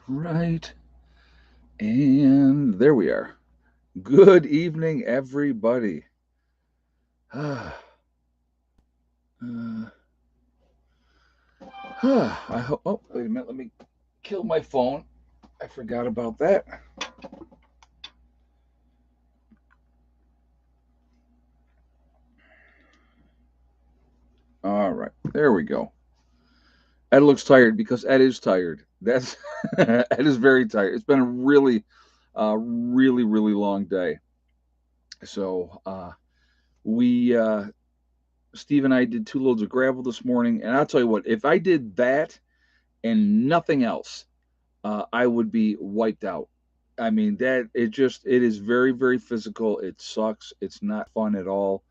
Right. And there we are. Good evening, everybody. uh, I hope. Oh, wait a minute. Let me kill my phone. I forgot about that. All right. There we go. Ed looks tired because Ed is tired. That's Ed is very tired. It's been a really long day. So we Steve and I did 2 loads of gravel this morning, and I'll tell you what. If I did that and nothing else, I would be wiped out. I mean, that it is very physical. It sucks. It's not fun at all.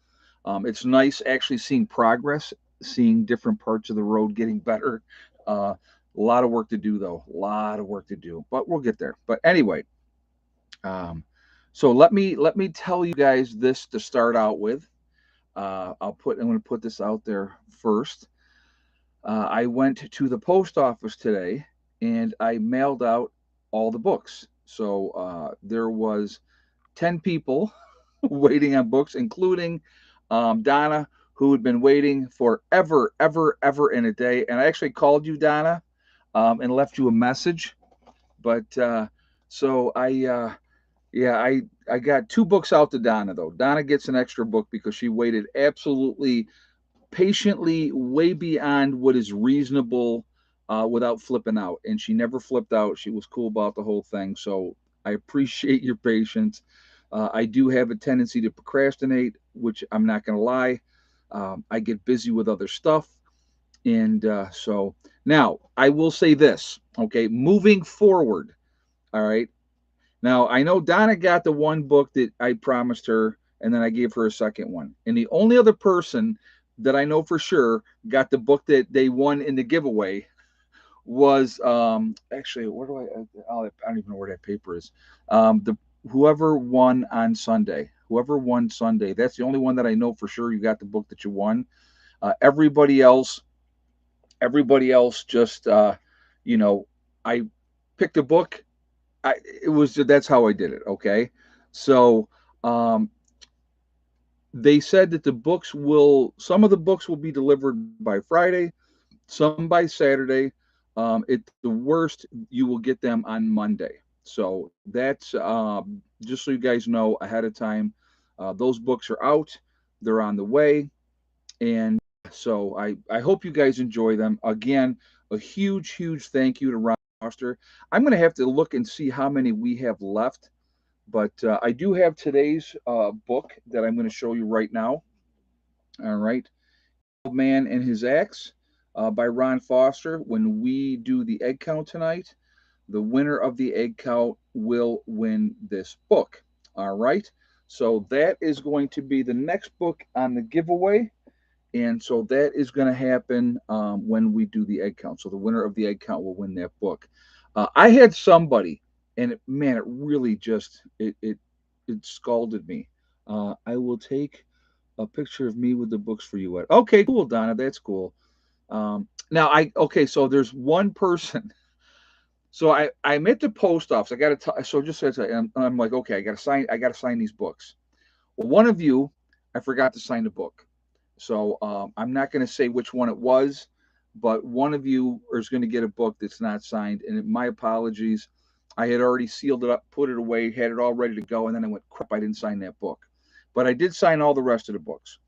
It's nice actually seeing progress, seeing different parts of the road getting better. A lot of work to do though. A lot of work to do, but we'll get there. But anyway, um, so let me tell you guys this to start out with. I'm going to put this out there first. I went to the post office today and I mailed out all the books. So there was 10 people waiting on books, including Donna, who had been waiting ever in a day. And I actually called you, Donna, and left you a message. But so yeah, I got 2 books out to Donna though. Donna gets an extra book because she waited absolutely patiently way beyond what is reasonable without flipping out. And she never flipped out. She was cool about the whole thing. So I appreciate your patience. I do have a tendency to procrastinate, which I'm not going to lie. I get busy with other stuff. And so now I will say this, okay, moving forward. All right. Now I know Donna got the one book that I promised her, and then I gave her a second one. And the only other person that I know for sure got the book that they won in the giveaway was actually where do I don't even know where that paper is. The Whoever won on Sunday. Whoever won Sunday. That's the only one that I know for sure you got the book that you won. Everybody else, just you know, I picked a book. It was that's how I did it. Okay, so um, they said that some of the books will be delivered by Friday, some by Saturday. At the worst, you will get them on Monday. So that's just so you guys know ahead of time. Those books are out; they're on the way, and so I hope you guys enjoy them. Again, a huge thank you to Ron Foster. I'm going to have to look and see how many we have left, but I do have today's book that I'm going to show you right now. All right, Man and His Axe by Ron Foster. When we do the egg count tonight, the winner of the egg count will win this book. All right. So that is going to be the next book on the giveaway. And so that is going to happen when we do the egg count. So the winner of the egg count will win that book. I had somebody, and man, it really just it scalded me. I will take a picture of me with the books for you. Okay, cool, Donna. That's cool. Now I okay. So there's one person. So I'm at the post office. I got to so just so I'm like okay. I got to sign these books. Well, one of you, I forgot to sign the book. So I'm not going to say which one it was, but one of you is going to get a book that's not signed. And my apologies. I had already sealed it up, put it away, had it all ready to go, and then I went, crap, I didn't sign that book. But I did sign all the rest of the books.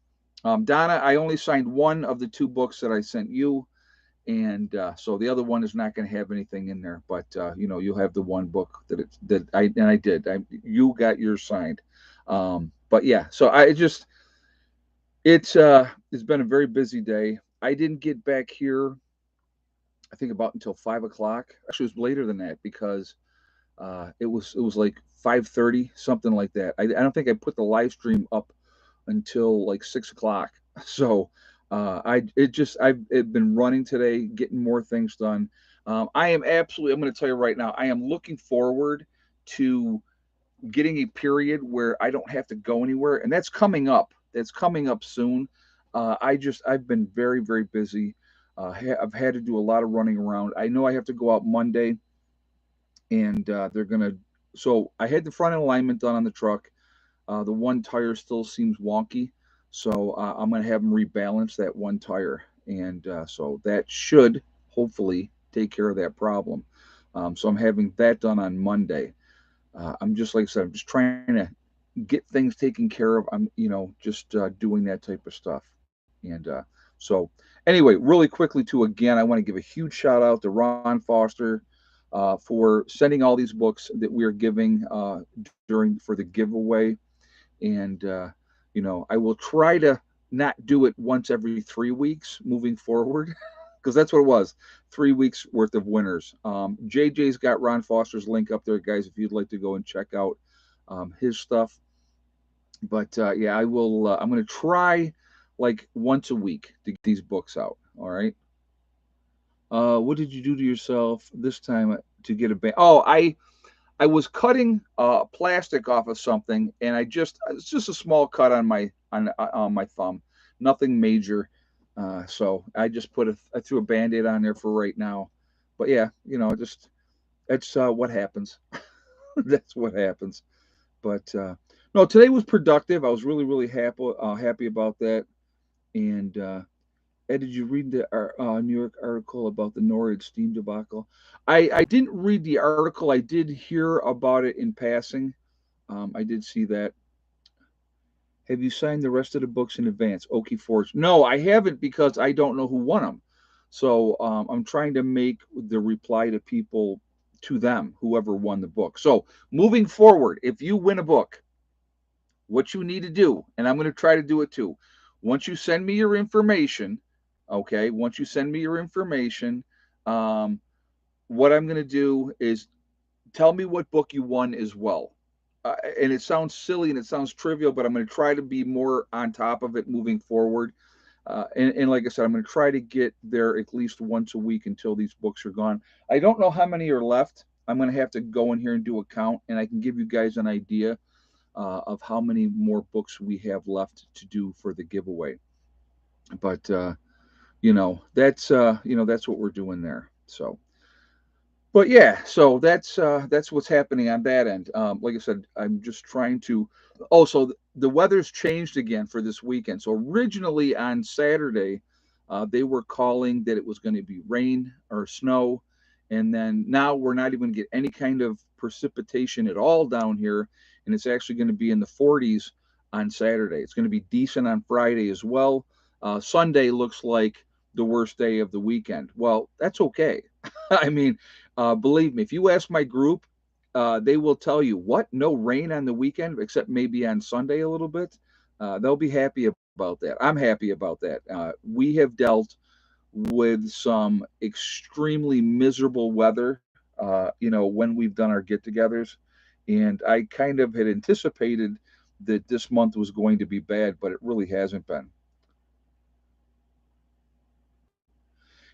Donna, I only signed one of the 2 books that I sent you, and so the other one is not going to have anything in there. But you'll have the one book that I did. You got yours signed. But yeah, so it's been a very busy day. I didn't get back here, I think about until 5 o'clock. Actually, it was later than that because it was like 5:30, something like that. I don't think I put the live stream up until like 6 o'clock. So I've been running today, getting more things done. I am absolutely. I'm going to tell you right now. I am looking forward to getting a period where I don't have to go anywhere, and that's coming up. That's coming up soon. I've been very busy. I've had to do a lot of running around. I know I have to go out Monday and they're gonna. So I had the front end alignment done on the truck. The one tire still seems wonky, so I'm gonna have them rebalance that one tire, and so that should hopefully take care of that problem. So I'm having that done on Monday. I'm just like I said, I'm just trying to get things taken care of. I'm just doing that type of stuff, and so anyway, really quickly too. Again, I want to give a huge shout out to Ron Foster for sending all these books that we are giving during for the giveaway, and I will try to not do it once every 3 weeks moving forward. Because that's what it was, 3 weeks worth of winners. JJ's got Ron Foster's link up there, guys, if you'd like to go and check out his stuff. But yeah, I will. I'm going to try like once a week to get these books out. All right. What did you do to yourself this time to get a band? Oh, I was cutting plastic off of something, and it's just a small cut on my thumb, nothing major. So I just I threw a band-aid on there for right now. But yeah, just that's what happens. That's what happens. But no, today was productive. I was really really happy about that. And Ed, did you read the New York article about the NORAD steam debacle? I didn't read the article. I did hear about it in passing. I did see that. Have you signed the rest of the books in advance? Okie Forge. No, I haven't because I don't know who won them. So I'm trying to make the reply to people to them, whoever won the book. So moving forward, if you win a book, what you need to do, and I'm going to try to do it too. Once you send me your information, okay, once you send me your information, um, what I'm going to do is tell me what book you won as well. And it sounds silly and it sounds trivial, but I'm going to try to be more on top of it moving forward. And like I said, I'm going to try to get there at least once a week until these books are gone. I don't know how many are left. I'm going to have to go in here and do a count, and I can give you guys an idea of how many more books we have left to do for the giveaway. But that's what we're doing there. So, but yeah, so that's what's happening on that end. Like I said, I'm just trying to. Also, the weather's changed again for this weekend. So originally on Saturday, they were calling that it was going to be rain or snow, and then now we're not even going to get any kind of precipitation at all down here, and it's actually going to be in the 40s on Saturday. It's going to be decent on Friday as well. Sunday looks like the worst day of the weekend. Well, that's okay. I mean, believe me, if you ask my group, they will tell you what no rain on the weekend, except maybe on Sunday a little bit. They'll be happy about that. I'm happy about that. We have dealt with some extremely miserable weather, when we've done our get-togethers, and I kind of had anticipated that this month was going to be bad, but it really hasn't been.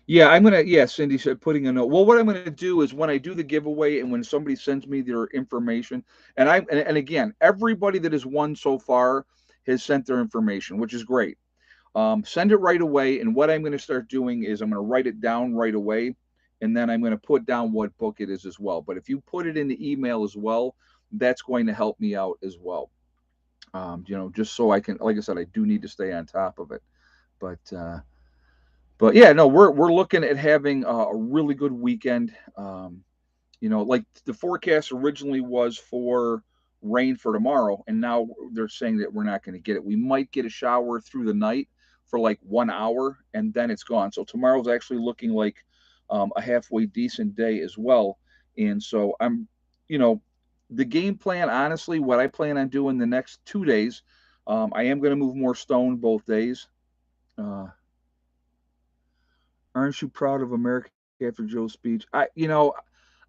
Yeah, Cindy said putting a note. Well, what I'm gonna do is when I do the giveaway and when somebody sends me their information, and again, everybody that has won so far has sent their information, which is great. Send it right away, and what I'm gonna start doing is I'm gonna write it down right away, and then I'm gonna put down what book it is as well. But if you put it in the email as well, that's going to help me out as well. Just so I can, like I said, I do need to stay on top of it. But yeah, no, we're looking at having a really good weekend. Like the forecast originally was for rain for tomorrow, and now they're saying that we're not going to get it. We might get a shower through the night for like 1 hour, and then it's gone. So tomorrow's actually looking like a halfway decent day as well. And so you know, the game plan, honestly, what I plan on doing the next 2 days, I am going to move more stone both days. Uh, Aren't you proud of America after Joe's speech? I'm going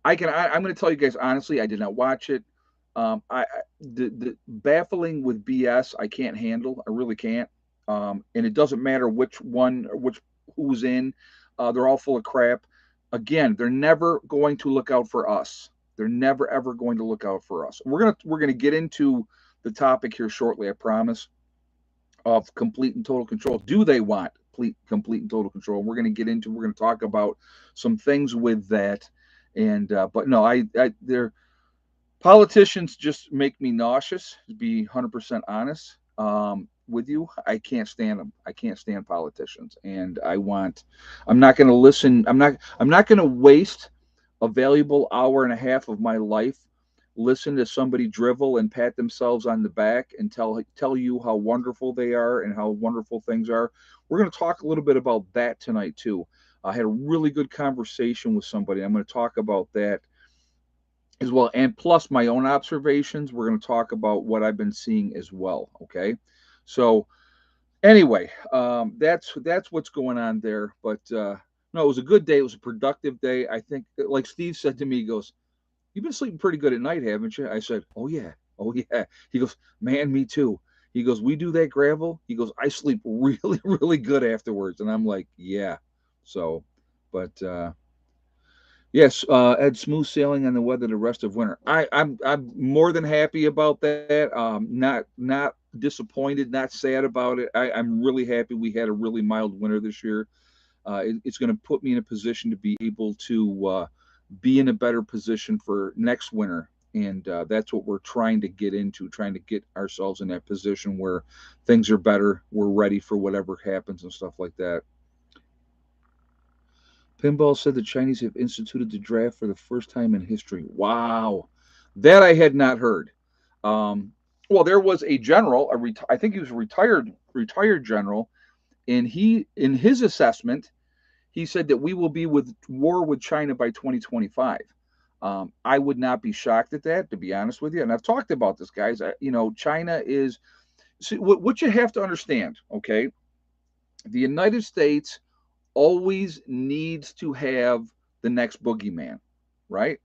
to tell you guys honestly, I did not watch it. The baffling with BS, I can't handle. I really can't. And it doesn't matter which one or which who's in. They're all full of crap. Again, they're never going to look out for us. They're never ever going to look out for us. We're gonna get into the topic here shortly. I promise of complete and total control. Do they want complete and total control? We're going to talk about some things with that. And but no, they're politicians just make me nauseous. To be 100% honest with you, I can't stand them. I can't stand politicians, and I'm not going to listen. I'm not going to waste a valuable hour and a half of my life listen to somebody drivel and pat themselves on the back and tell you how wonderful they are and how wonderful things are. We're going to talk a little bit about that tonight too. I had a really good conversation with somebody. I'm going to talk about that as well, and plus my own observations. We're going to talk about what I've been seeing as well. Okay, so anyway, that's what's going on there. But no, it was a good day. It was a productive day. I think, like Steve said to me, he goes, "You've been sleeping pretty good at night, haven't you?" I said, "Oh yeah, oh yeah." He goes, "Man, me too." He goes, "We do that gravel." He goes, "I sleep really, really good afterwards," and I'm like, "Yeah." So, but yes, Ed, smooth sailing on the weather the rest of winter. I'm more than happy about that. Not disappointed, not sad about it. I'm really happy we had a really mild winter this year. It's going to put me in a position to be able to be in a better position for next winter. And that's what we're trying to get into, trying to get ourselves in that position where things are better. We're ready for whatever happens and stuff like that. Pinball said the Chinese have instituted the draft for the first time in history. Wow, that I had not heard. Um, well, there was a general, I think he was a retired general, and he, in his assessment, he said that we will be with war with China by 2025. I would not be shocked at that, to be honest with you. And I've talked about this, guys. China is, see, what you have to understand, okay? The United States always needs to have the next boogeyman, right?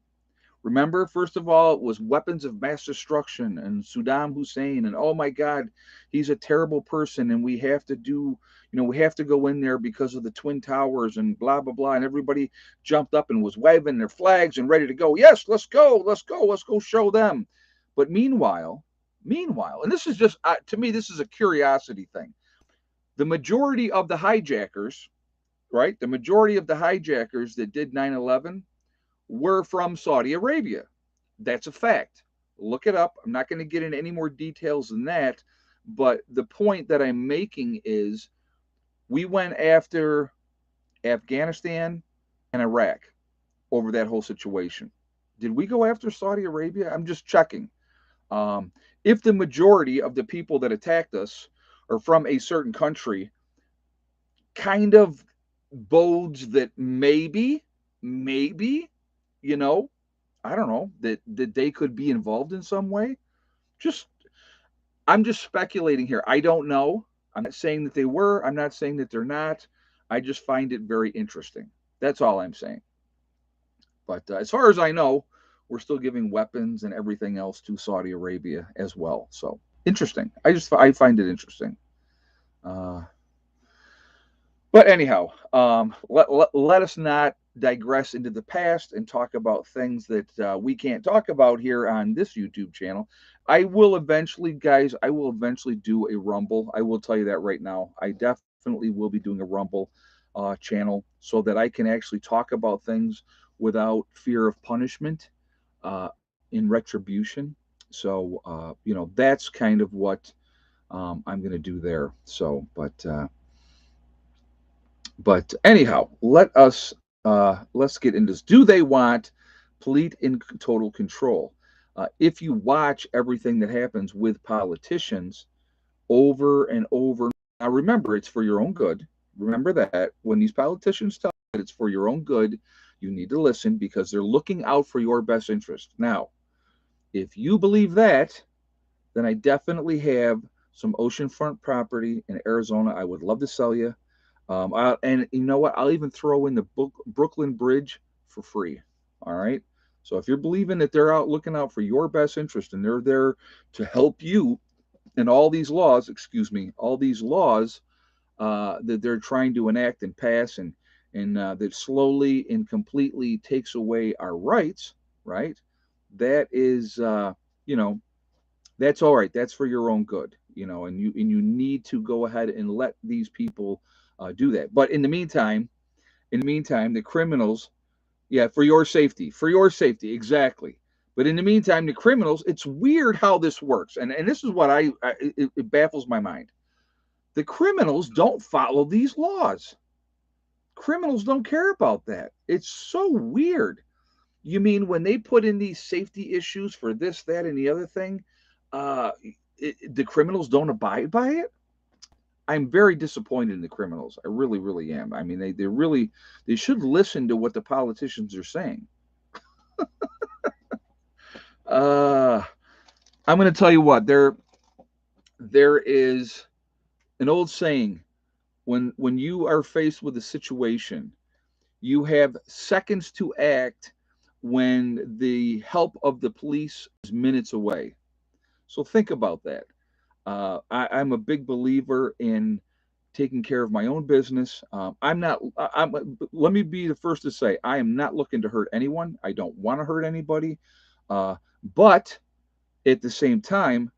Remember, first of all, it was weapons of mass destruction and Saddam Hussein, and oh my God, he's a terrible person, and we have to do, we have to go in there because of the Twin Towers and blah, blah, blah. And everybody jumped up and was waving their flags and ready to go. Yes, let's go, let's go, let's go show them. But meanwhile, and this is just, to me, this is a curiosity thing. The majority of the hijackers, right? The majority of the hijackers that did 9/11 were from Saudi Arabia. That's a fact. Look it up. I'm not going to get into any more details than that. But the point that I'm making is we went after Afghanistan and Iraq over that whole situation. Did we go after Saudi Arabia? I'm just checking. Um, if the majority of the people that attacked us are from a certain country, kind of bodes that maybe, you know, I don't know, that they could be involved in some way. Just I'm just speculating here. I don't know. I'm not saying that they were. I'm not saying that they're not. I just find it very interesting. That's all I'm saying. But as far as I know, we're still giving weapons and everything else to Saudi Arabia as well. So interesting. I find it interesting. Uh, But anyhow, let us not digress into the past and talk about things that we can't talk about here on this YouTube channel. I will eventually, guys, I will eventually do a Rumble. I will tell you that right now. I definitely will be doing a Rumble channel so that I can actually talk about things without fear of punishment in retribution. So, that's kind of what I'm going to do there. So, but anyhow, let's get into this. Do they want complete and total control? If you watch everything that happens with politicians over and over, now remember it's for your own good. Remember that when these politicians tell you that it's for your own good, you need to listen because they're looking out for your best interest. Now, if you believe that, then I definitely have some oceanfront property in Arizona. I would love to sell you. And you know what? I'll even throw in the Brooklyn Bridge for free. All right. So if you're believing that they're out looking out for your best interest and they're there to help you in all these laws, excuse me, all these laws that they're trying to enact and pass and that slowly and completely takes away our rights, right? That is, you know, that's all right. That's for your own good, and you need to go ahead and let these people do that. But in the meantime, the criminals Yeah, for your safety, exactly. But in the meantime, the criminals, it's weird how this works. And this is what it baffles my mind. The criminals don't follow these laws. Criminals don't care about that. It's so weird. You mean when they put in these safety issues for this, that, and the other thing, uh, the criminals don't abide by it? I'm very disappointed in the criminals. I really, really am. I mean, they really they should listen to what the politicians are saying. Uh, I'm going to tell you what there is an old saying when you are faced with a situation, you have seconds to act when the help of the police is minutes away. So think about that. I'm a big believer in taking care of my own business. I'm not. Let me be the first to say I am not looking to hurt anyone. I don't want to hurt anybody. Uh, but at the same time,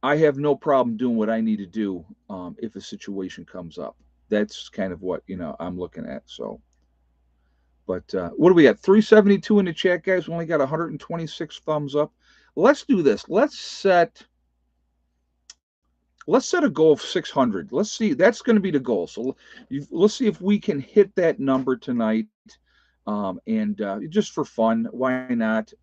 I have no problem doing what I need to do if a situation comes up. That's kind of what I'm looking at. So, but what do we got? 372 in the chat, guys. We only got 126 thumbs up. Let's do this. Let's set a goal of 600. Let's see. That's going to be the goal. So let's see if we can hit that number tonight. And just for fun, why not?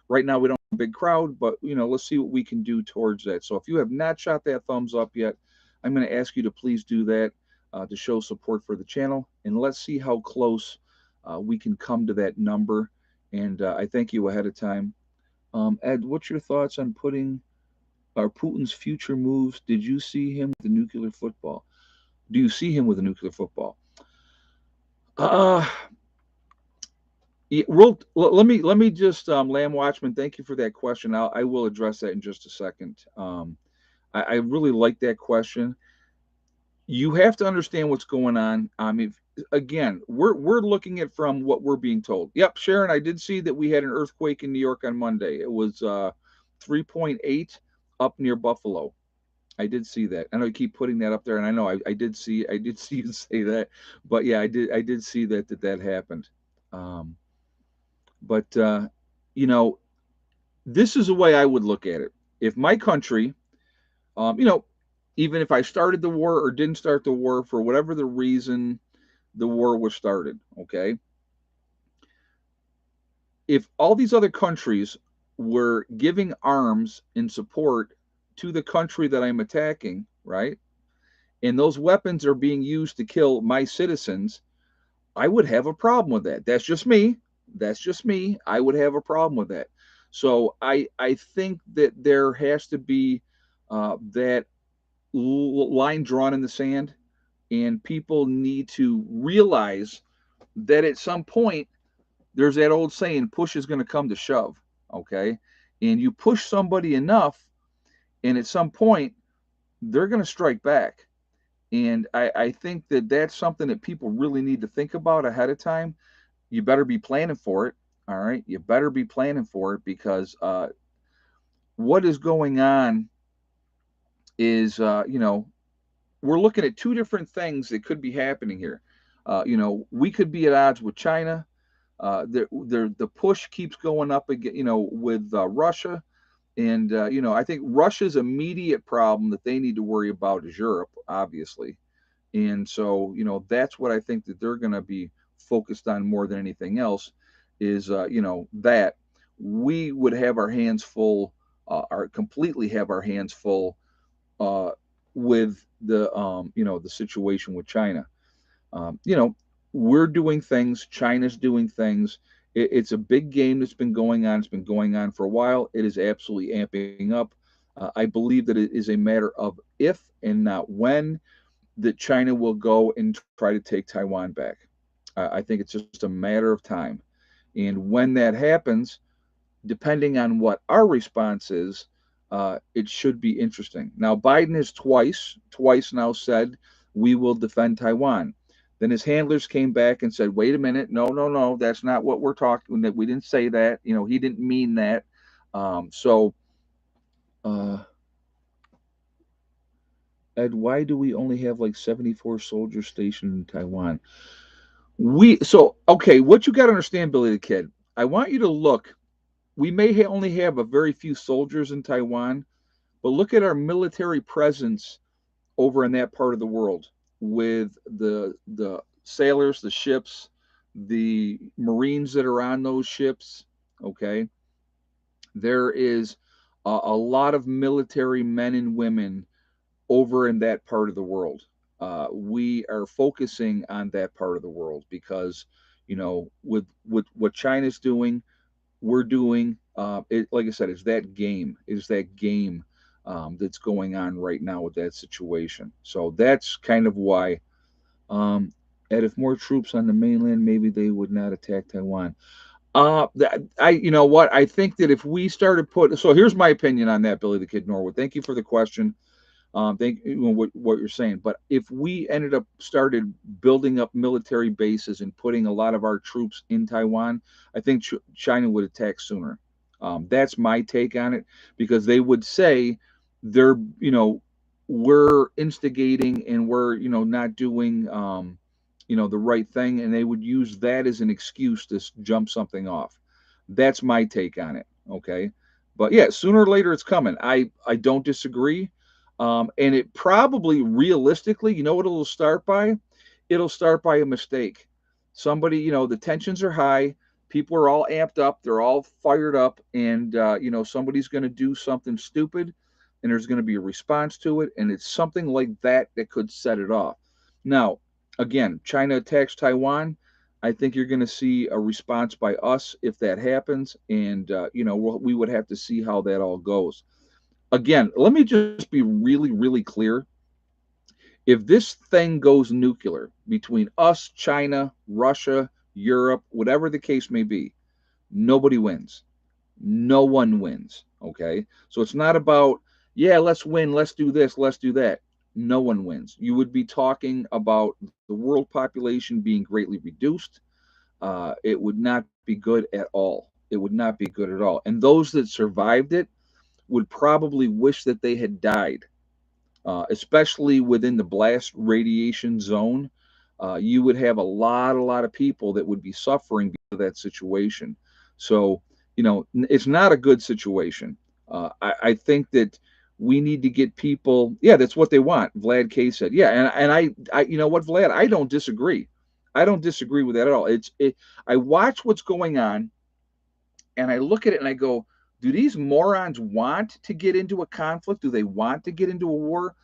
Right now we don't have a big crowd, but let's see what we can do towards that. So if you have not shot that thumbs up yet, I'm going to ask you to please do that to show support for the channel, and let's see how close we can come to that number. And I thank you ahead of time. Ed, what's your thoughts on putting are Putin's future moves? Did you see him with the nuclear football? Do you see him with a nuclear football? Uh, yeah, let me just Lamb Watchman. Thank you for that question. I will address that in just a second. I really like that question. You have to understand what's going on. I mean, again, we're looking at from what we're being told. Yep, Sharon, I did see that we had an earthquake in New York on Monday. It was 3.8 up near Buffalo. I did see that. I know you keep putting that up there, and I know I did see you say that, but yeah, I did see that happened. Um, but you know, this is the way I would look at it. If my country, um, you know, even if I started the war or didn't start the war for whatever the reason the war was started, okay, if all these other countries were giving arms in support to the country that I'm attacking, right? And those weapons are being used to kill my citizens, I would have a problem with that. That's just me. That's just me. I would have a problem with that. So I think that there has to be that line drawn in the sand, and people need to realize that at some point there's that old saying, push is going to come to shove. Okay, and you push somebody enough, and at some point they're going to strike back. And I think that that's something that people really need to think about ahead of time. You better be planning for it. All right. You better be planning for it because what is going on is, we're looking at two different things that could be happening here. We could be at odds with China. The push keeps going up again, with Russia. And, I think Russia's immediate problem that they need to worry about is Europe, obviously. And so, that's what I think that they're going to be focused on more than anything else is, that we would have our hands full, or completely have our hands full uh, with the situation with China. Um, you know, we're doing things, China's doing things. It's a big game that's been going on. It's been going on for a while. It is absolutely amping up. I believe that it is a matter of if and not when that China will go and try to take Taiwan back. I think it's just a matter of time. And when that happens, depending on what our response is, it should be interesting. Now, Biden has twice now said, we will defend Taiwan. Then his handlers came back and said, wait a minute, no, no, no, that's not what we're talking, that we didn't say that. He didn't mean that. So, uh, Ed, why do we only have like 74 soldiers stationed in Taiwan? Okay, what you got to understand, Billy the Kid. I want you to look. We may only have a very few soldiers in Taiwan, but look at our military presence over in that part of the world with the sailors, the ships, the Marines that are on those ships. Okay, there is a lot of military men and women over in that part of the world. We are focusing on that part of the world because, with what China's doing, we're doing. Like I said, it's that game. Is that game that's going on right now with that situation. So that's kind of why. Um, and if more troops on the mainland, maybe they would not attack Taiwan. You know what? I think that if we started putting, so here's my opinion on that, Billy the Kid Norwood. Thank you for the question. Think what you're saying. But if we ended up started building up military bases and putting a lot of our troops in Taiwan, I think China would attack sooner. That's my take on it because they would say they're, we're instigating and we're, not doing, the right thing, and they would use that as an excuse to jump something off. That's my take on it. Okay, but yeah, sooner or later it's coming. I don't disagree. And it probably realistically, you know what it'll start by? It'll start by a mistake. Somebody, the tensions are high. People are all amped up. They're all fired up. And, somebody's going to do something stupid and there's going to be a response to it. And it's something like that that could set it off. Now, again, China attacks Taiwan. I think you're going to see a response by us if that happens. And, we would have to see how that all goes. Again, let me just be really, really clear. If this thing goes nuclear between us, China, Russia, Europe, whatever the case may be, nobody wins. No one wins. Okay. So it's not about, yeah, let's win, let's do this, let's do that. No one wins. You would be talking about the world population being greatly reduced. It would not be good at all. It would not be good at all. And those that survived it would probably wish that they had died, especially within the blast radiation zone. You would have a lot of people that would be suffering because of that situation. So, it's not a good situation. I think that we need to get people. Yeah, that's what they want. Vlad K said. Yeah, and you know what, Vlad, I don't disagree. I don't disagree with that at all. I watch what's going on, and I look at it and I go, do these morons want to get into a conflict? Do they want to get into a war?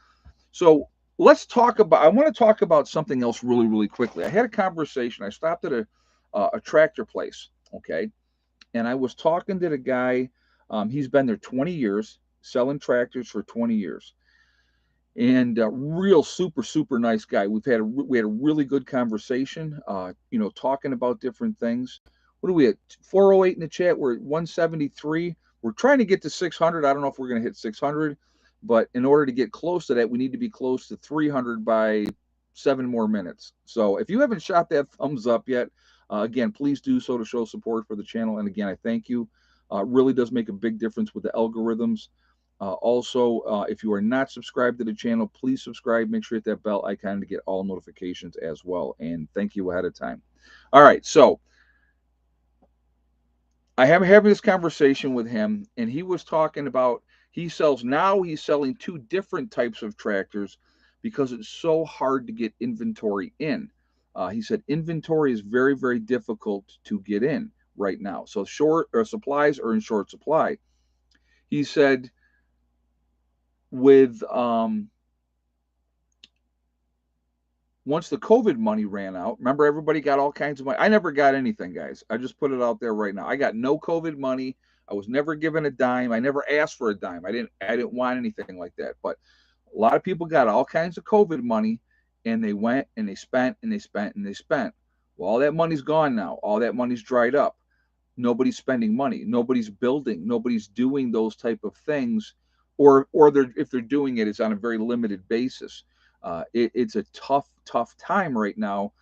So I want to talk about something else really, really quickly. I had a conversation. I stopped at a tractor place, okay, and I was talking to the guy. He's been there 20 years, selling tractors for 20 years, and real super super nice guy. We had a really good conversation. Talking about different things. What are we at? 408 in the chat. We're at 173. We're trying to get to 600. I don't know if we're going to hit 600, but in order to get close to that, we need to be close to 300 by 7 more minutes. So if you haven't shot that thumbs up yet, again, please do so to show support for the channel. And again, I thank you. It really does make a big difference with the algorithms. Also, if you are not subscribed to the channel, please subscribe. Make sure you hit that bell icon to get all notifications as well. And thank you ahead of time. All right, so I am having this conversation with him, and he was talking about he's selling two different types of tractors because it's so hard to get inventory in. He said inventory is very, very difficult to get in right now. So short or supplies are in short supply. He said with once the COVID money ran out, remember everybody got all kinds of money. I never got anything, guys. I just put it out there right now. I got no COVID money. I was never given a dime. I never asked for a dime. I didn't want anything like that. But a lot of people got all kinds of COVID money and they went and they spent and they spent and they spent. Well, all that money's gone now. All that money's dried up. Nobody's spending money. Nobody's building. Nobody's doing those type of things, or if they're doing it, it's on a very limited basis. It's a tough time right now.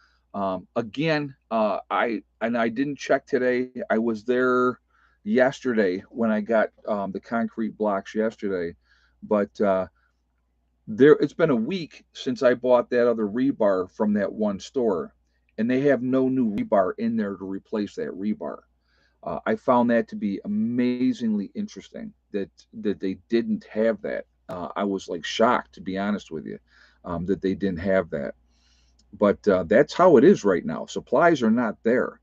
Again, I didn't check today. I was there yesterday when I got the concrete blocks yesterday, but it's been a week since I bought that other rebar from that one store, and they have no new rebar in there to replace that rebar. I found that to be amazingly interesting that they didn't have that. I was like shocked, to be honest with you, that they didn't have that. But that's how it is right now. Supplies are not there.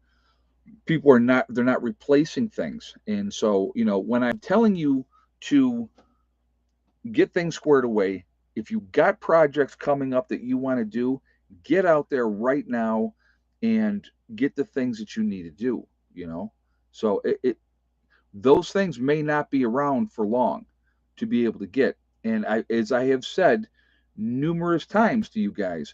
People are not. They're not replacing things. And so, when I'm telling you to get things squared away, if you got projects coming up that you want to do, get out there right now and get the things that you need to do. You know, so those things may not be around for long to be able to get. And as I have said numerous times to you guys,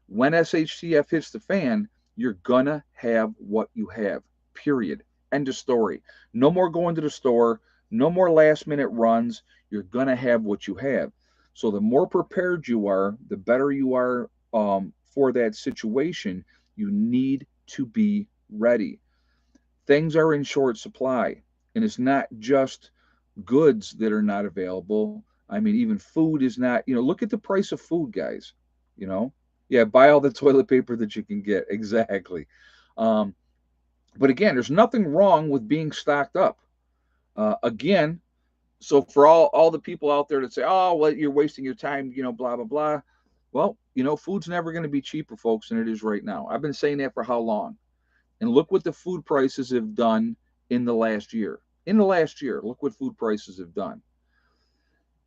when SHTF hits the fan, you're gonna have what you have. Period. End of story. No more going to the store. No more last minute runs. You're gonna have what you have. So the more prepared you are, the better you are for that situation. You need to be ready. Things are in short supply, and it's not just goods that are not available. I mean, even food is not. Look at the price of food, guys. You know, yeah, buy all the toilet paper that you can get. Exactly. Um, but again, there's nothing wrong with being stocked up. Again, so for all the people out there that say, "Oh, well, you're wasting your time," blah blah blah. Well, food's never going to be cheaper, folks, than it is right now. I've been saying that for how long? And look what the food prices have done in the last year. In the last year, look what food prices have done.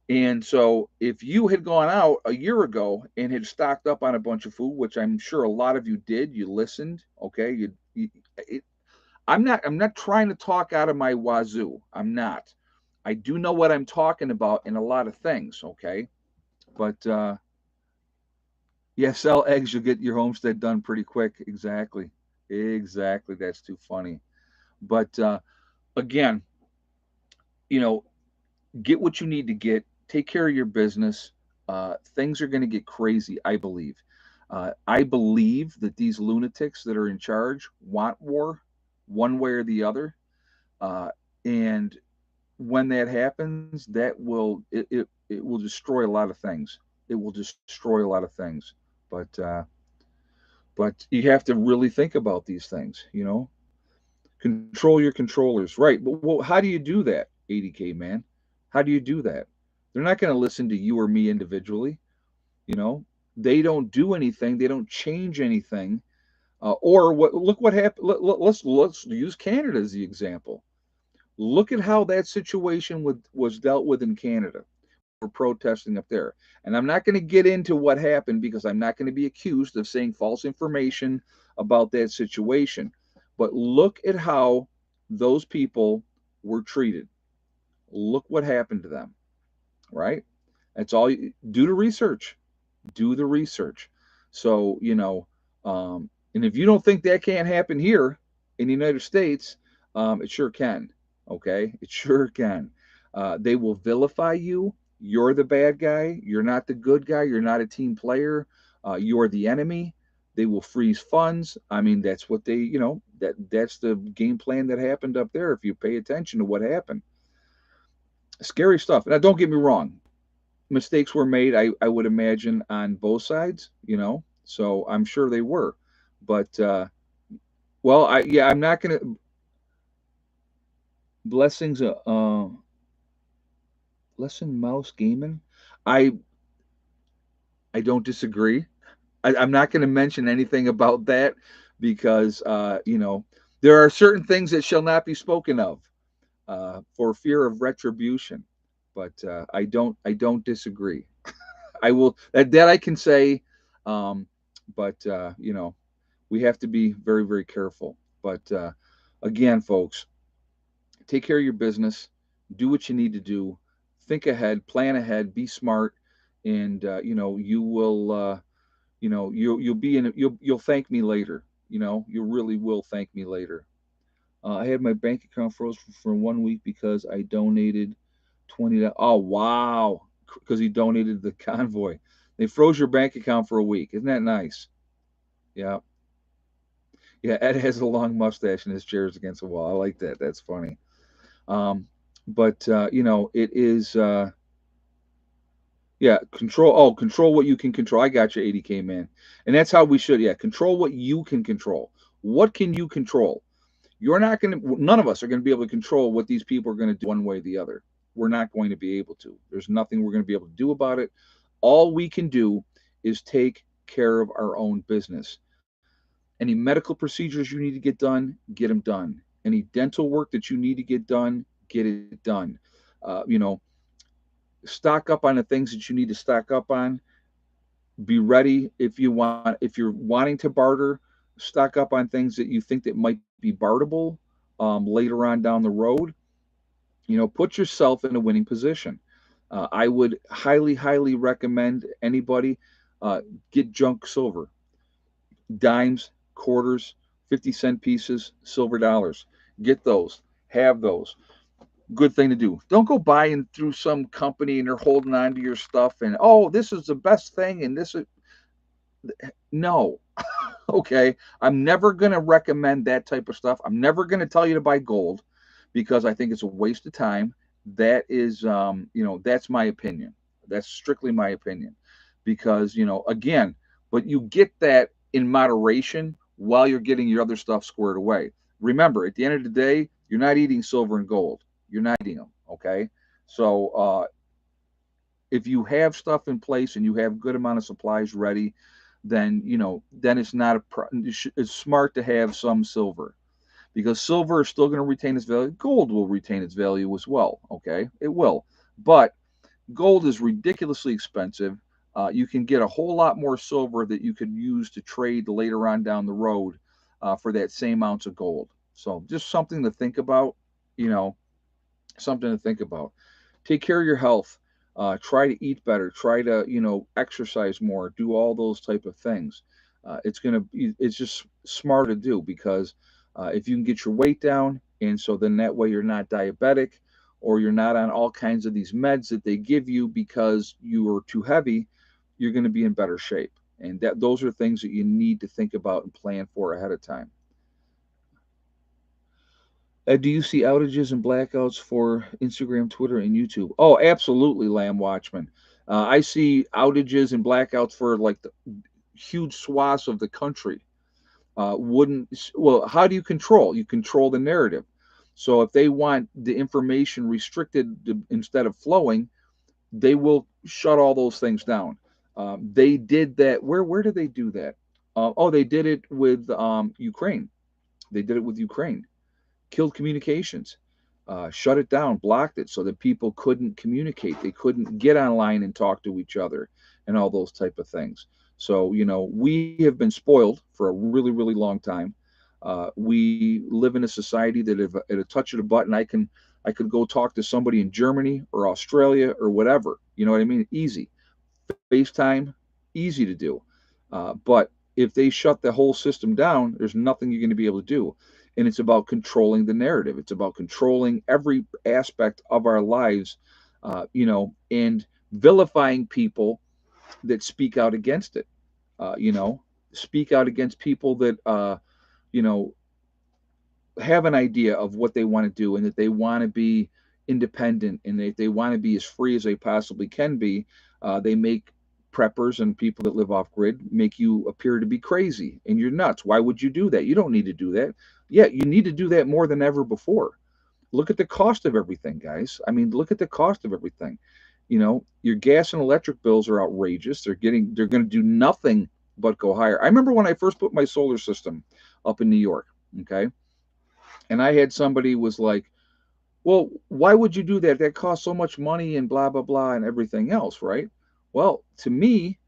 And so, if you had gone out a year ago and had stocked up on a bunch of food, which I'm sure a lot of you did, you listened, okay? It, I'm not trying to talk out of my wazoo. I'm not. I do know what I'm talking about in a lot of things, okay? But yeah, sell eggs, you'll get your homestead done pretty quick. Exactly, exactly. That's too funny. But again, you know, get what you need to get, take care of your business. Things are going to get crazy, I believe. I believe that these lunatics that are in charge want war one way or the other. Uh, and when that happens, it will destroy a lot of things. It will destroy a lot of things. But you have to really think about these things. Control your controllers, right? But well, how do you do that, 80K man? How do you do that? They're not going to listen to you or me individually. You know, they don't do anything. They don't change anything. Or what? Look what happened. Let's use Canada as the example. Look at how that situation was dealt with in Canada for protesting up there. And I'm not going to get into what happened because I'm not going to be accused of saying false information about that situation. But look at how those people were treated. Look what happened to them, right? That's all. Do the research. Do the research. So, and if you don't think that can't happen here in the United States, it sure can. Okay, it sure can. They will vilify you. You're the bad guy. You're not the good guy. You're not a team player. You're the enemy. They will freeze funds. I mean, that's what that's the game plan that happened up there. If you pay attention to what happened, scary stuff. Now, don't get me wrong, mistakes were made, I would imagine, on both sides. So I'm sure they were. But well, I'm not gonna blessings blessing mouse gaming. I I don't disagree. I'm not gonna mention anything about that because there are certain things that shall not be spoken of for fear of retribution. But I don't disagree. I will that I can say, um, but we have to be very very careful. But again, folks, take care of your business, do what you need to do, think ahead, plan ahead, be smart, and you will you'll be in you'll thank me later. You really will thank me later. I had my bank account froze for 1 week because I donated 20. Oh wow! Because he donated the convoy. They froze your bank account for a week. Isn't that nice? Yeah, yeah. Ed has a long mustache and his chair is against the wall. I like that. That's funny. Um, but it is. Yeah, control. Oh, control what you can control. I got you, 80K man. And that's how we should. Yeah, control what you can control. What can you control? You're not going to. None of us are going to be able to control what these people are going to do one way or the other. We're not going to be able to. There's nothing we're going to be able to do about it. All we can do is take care of our own business. Any medical procedures you need to get done, get them done. Any dental work that you need to get done, get it done. You know, stock up on the things that you need to stock up on. Be ready if you want. If you're wanting to barter, stock up on things that you think that might be barterable later on down the road. Put yourself in a winning position. I would highly recommend anybody get junk silver, dimes, quarters, 50-cent pieces, silver dollars. Get those. Have those. Good thing to do. Don't go buying through some company and they're holding on to your stuff and, oh, this is the best thing and this is no. Okay, I'm never going to recommend that type of stuff. I'm never going to tell you to buy gold because I think it's a waste of time. That is, that's my opinion. That's strictly my opinion because, again, but you get that in moderation while you're getting your other stuff squared away. Remember, at the end of the day, you're not eating silver and gold. You're not eating them. Okay. So, if you have stuff in place and you have good amount of supplies ready, then it's not it's smart to have some silver because silver is still going to retain its value. Gold will retain its value as well. Okay, it will, but gold is ridiculously expensive. You can get a whole lot more silver that you could use to trade later on down the road for that same ounce of gold. So just something to think about. You know, something to think about. Take care of your health. Try to eat better. Try to exercise more. Do all those type of things. It's just smart to do because if you can get your weight down, and so then that way you're not diabetic, or you're not on all kinds of these meds that they give you because you are too heavy, you're going to be in better shape. And those are things that you need to think about and plan for ahead of time. Do you see outages and blackouts for Instagram, Twitter, and YouTube? Oh, absolutely, Lamb Watchman. I see outages and blackouts for like the huge swaths of the country. Wouldn't well, how do you control? You control the narrative. So if they want the information restricted instead of flowing, they will shut all those things down. They did that. Where did they do that? They did it with Ukraine. They did it with Ukraine. Killed communications, shut it down, blocked it so that people couldn't communicate. They couldn't get online and talk to each other and all those type of things. So, we have been spoiled for a really long time. We live in a society that if, at a touch of a button, I could go talk to somebody in Germany or Australia or whatever. You know what I mean? Easy. FaceTime, easy to do. But if they shut the whole system down, there's nothing you're going to be able to do. And it's about controlling the narrative. It's about controlling every aspect of our lives, and vilifying people that speak out against it. Uh, you know, Speak out against people that, you know, have an idea of what they want to do and that they want to be independent and they want to be as free as they possibly can be. They make preppers and people that live off grid make you appear to be crazy and you're nuts. Why would you do that? You don't need to do that. Yeah, you need to do that more than ever before. Look at the cost of everything, guys. I mean, look at the cost of everything. Your gas and electric bills are outrageous. They're going to do nothing but go higher. I remember when I first put my solar system up in New York, okay? And I had somebody was like, well, why would you do that? That costs so much money and blah, blah, blah, and everything else, right? Well, to me,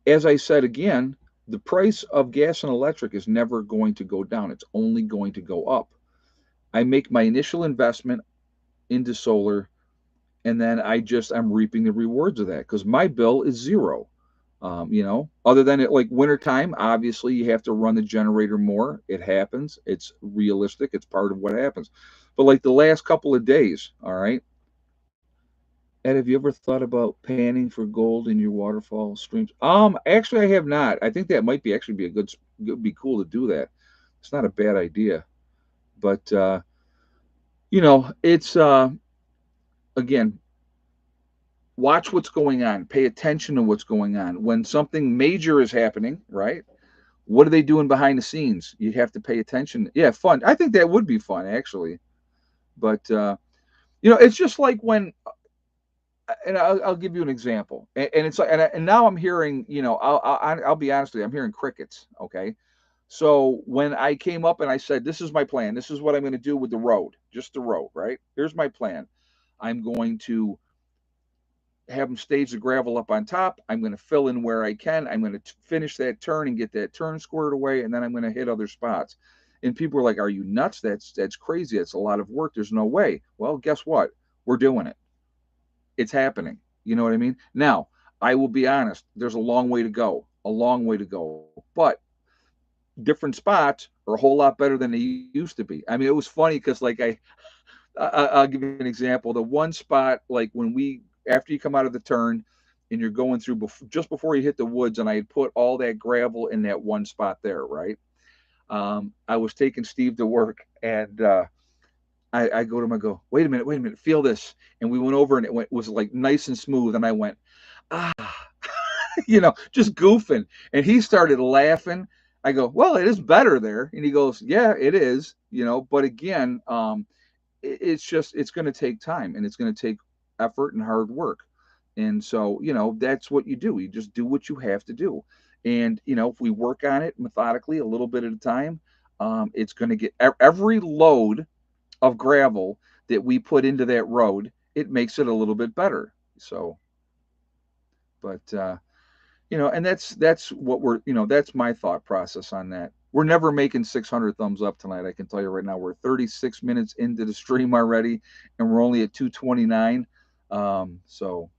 as I said again, the price of gas and electric is never going to go down. It's only going to go up. I make my initial investment into solar, and then I'm reaping the rewards of that because my bill is zero. Other than it like wintertime, obviously you have to run the generator more. It happens. It's realistic. It's part of what happens. But like the last couple of days, all right. Ed, have you ever thought about panning for gold in your waterfall streams? Actually, I have not. I think that might be actually be a be cool to do that. It's not a bad idea, but it's again, watch what's going on, pay attention to what's going on. When something major is happening, right? What are they doing behind the scenes? You have to pay attention. Yeah, fun. I think that would be fun, actually. But it's just like when, and I'll give you an example. And it's like, and now I'm hearing, I'll be honest with you, I'm hearing crickets. Okay, so when I came up and I said, this is my plan, this is what I'm going to do with the road, just the road, right? Here's my plan. I'm going to have them stage the gravel up on top. I'm going to fill in where I can. I'm going to finish that turn and get that turn squared away, and then I'm going to hit other spots. And people are like, "Are you nuts? That's crazy. That's a lot of work. There's no way." Well, guess what? We're doing it. It's happening. You know what I mean? Now, I will be honest. There's a long way to go. A long way to go. But different spots are a whole lot better than they used to be. I mean, it was funny because like I'll give you an example. The one spot, like when after you come out of the turn and you're going through just before you hit the woods, and I had put all that gravel in that one spot there, right? I was taking Steve to work, and I go to him, I go, wait a minute, feel this. And we went over, and was like nice and smooth. And I went, ah, just goofing. And he started laughing. I go, well, it is better there. And he goes, yeah, it is, but again, it's going to take time, and it's going to take effort and hard work. And so, that's what you do. You just do what you have to do. And, if we work on it methodically, a little bit at a time, it's going to get every load of gravel that we put into that road, it makes it a little bit better. So, but, and that's what that's my thought process on that. We're never making 600 thumbs up tonight. I can tell you right now. We're 36 minutes into the stream already, and we're only at 229. So,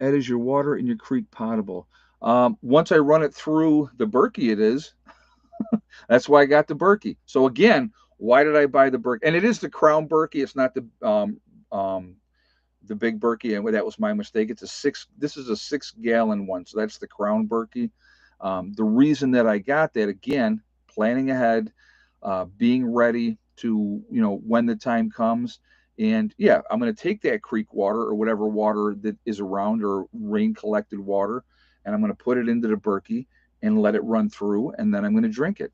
Ed, is your water in your creek potable? Once I run it through the Berkey, it is. That's why I got the Berkey. So again, why did I buy the Berkey? And it is the Crown Berkey. It's not the big Berkey, and that was my mistake. It's a six. This is a 6 gallon one, so that's the Crown Berkey. The reason that I got that, again, planning ahead, being ready to when the time comes, and yeah, I'm going to take that creek water or whatever water that is around, or rain collected water, and I'm going to put it into the Berkey and let it run through, and then I'm going to drink it.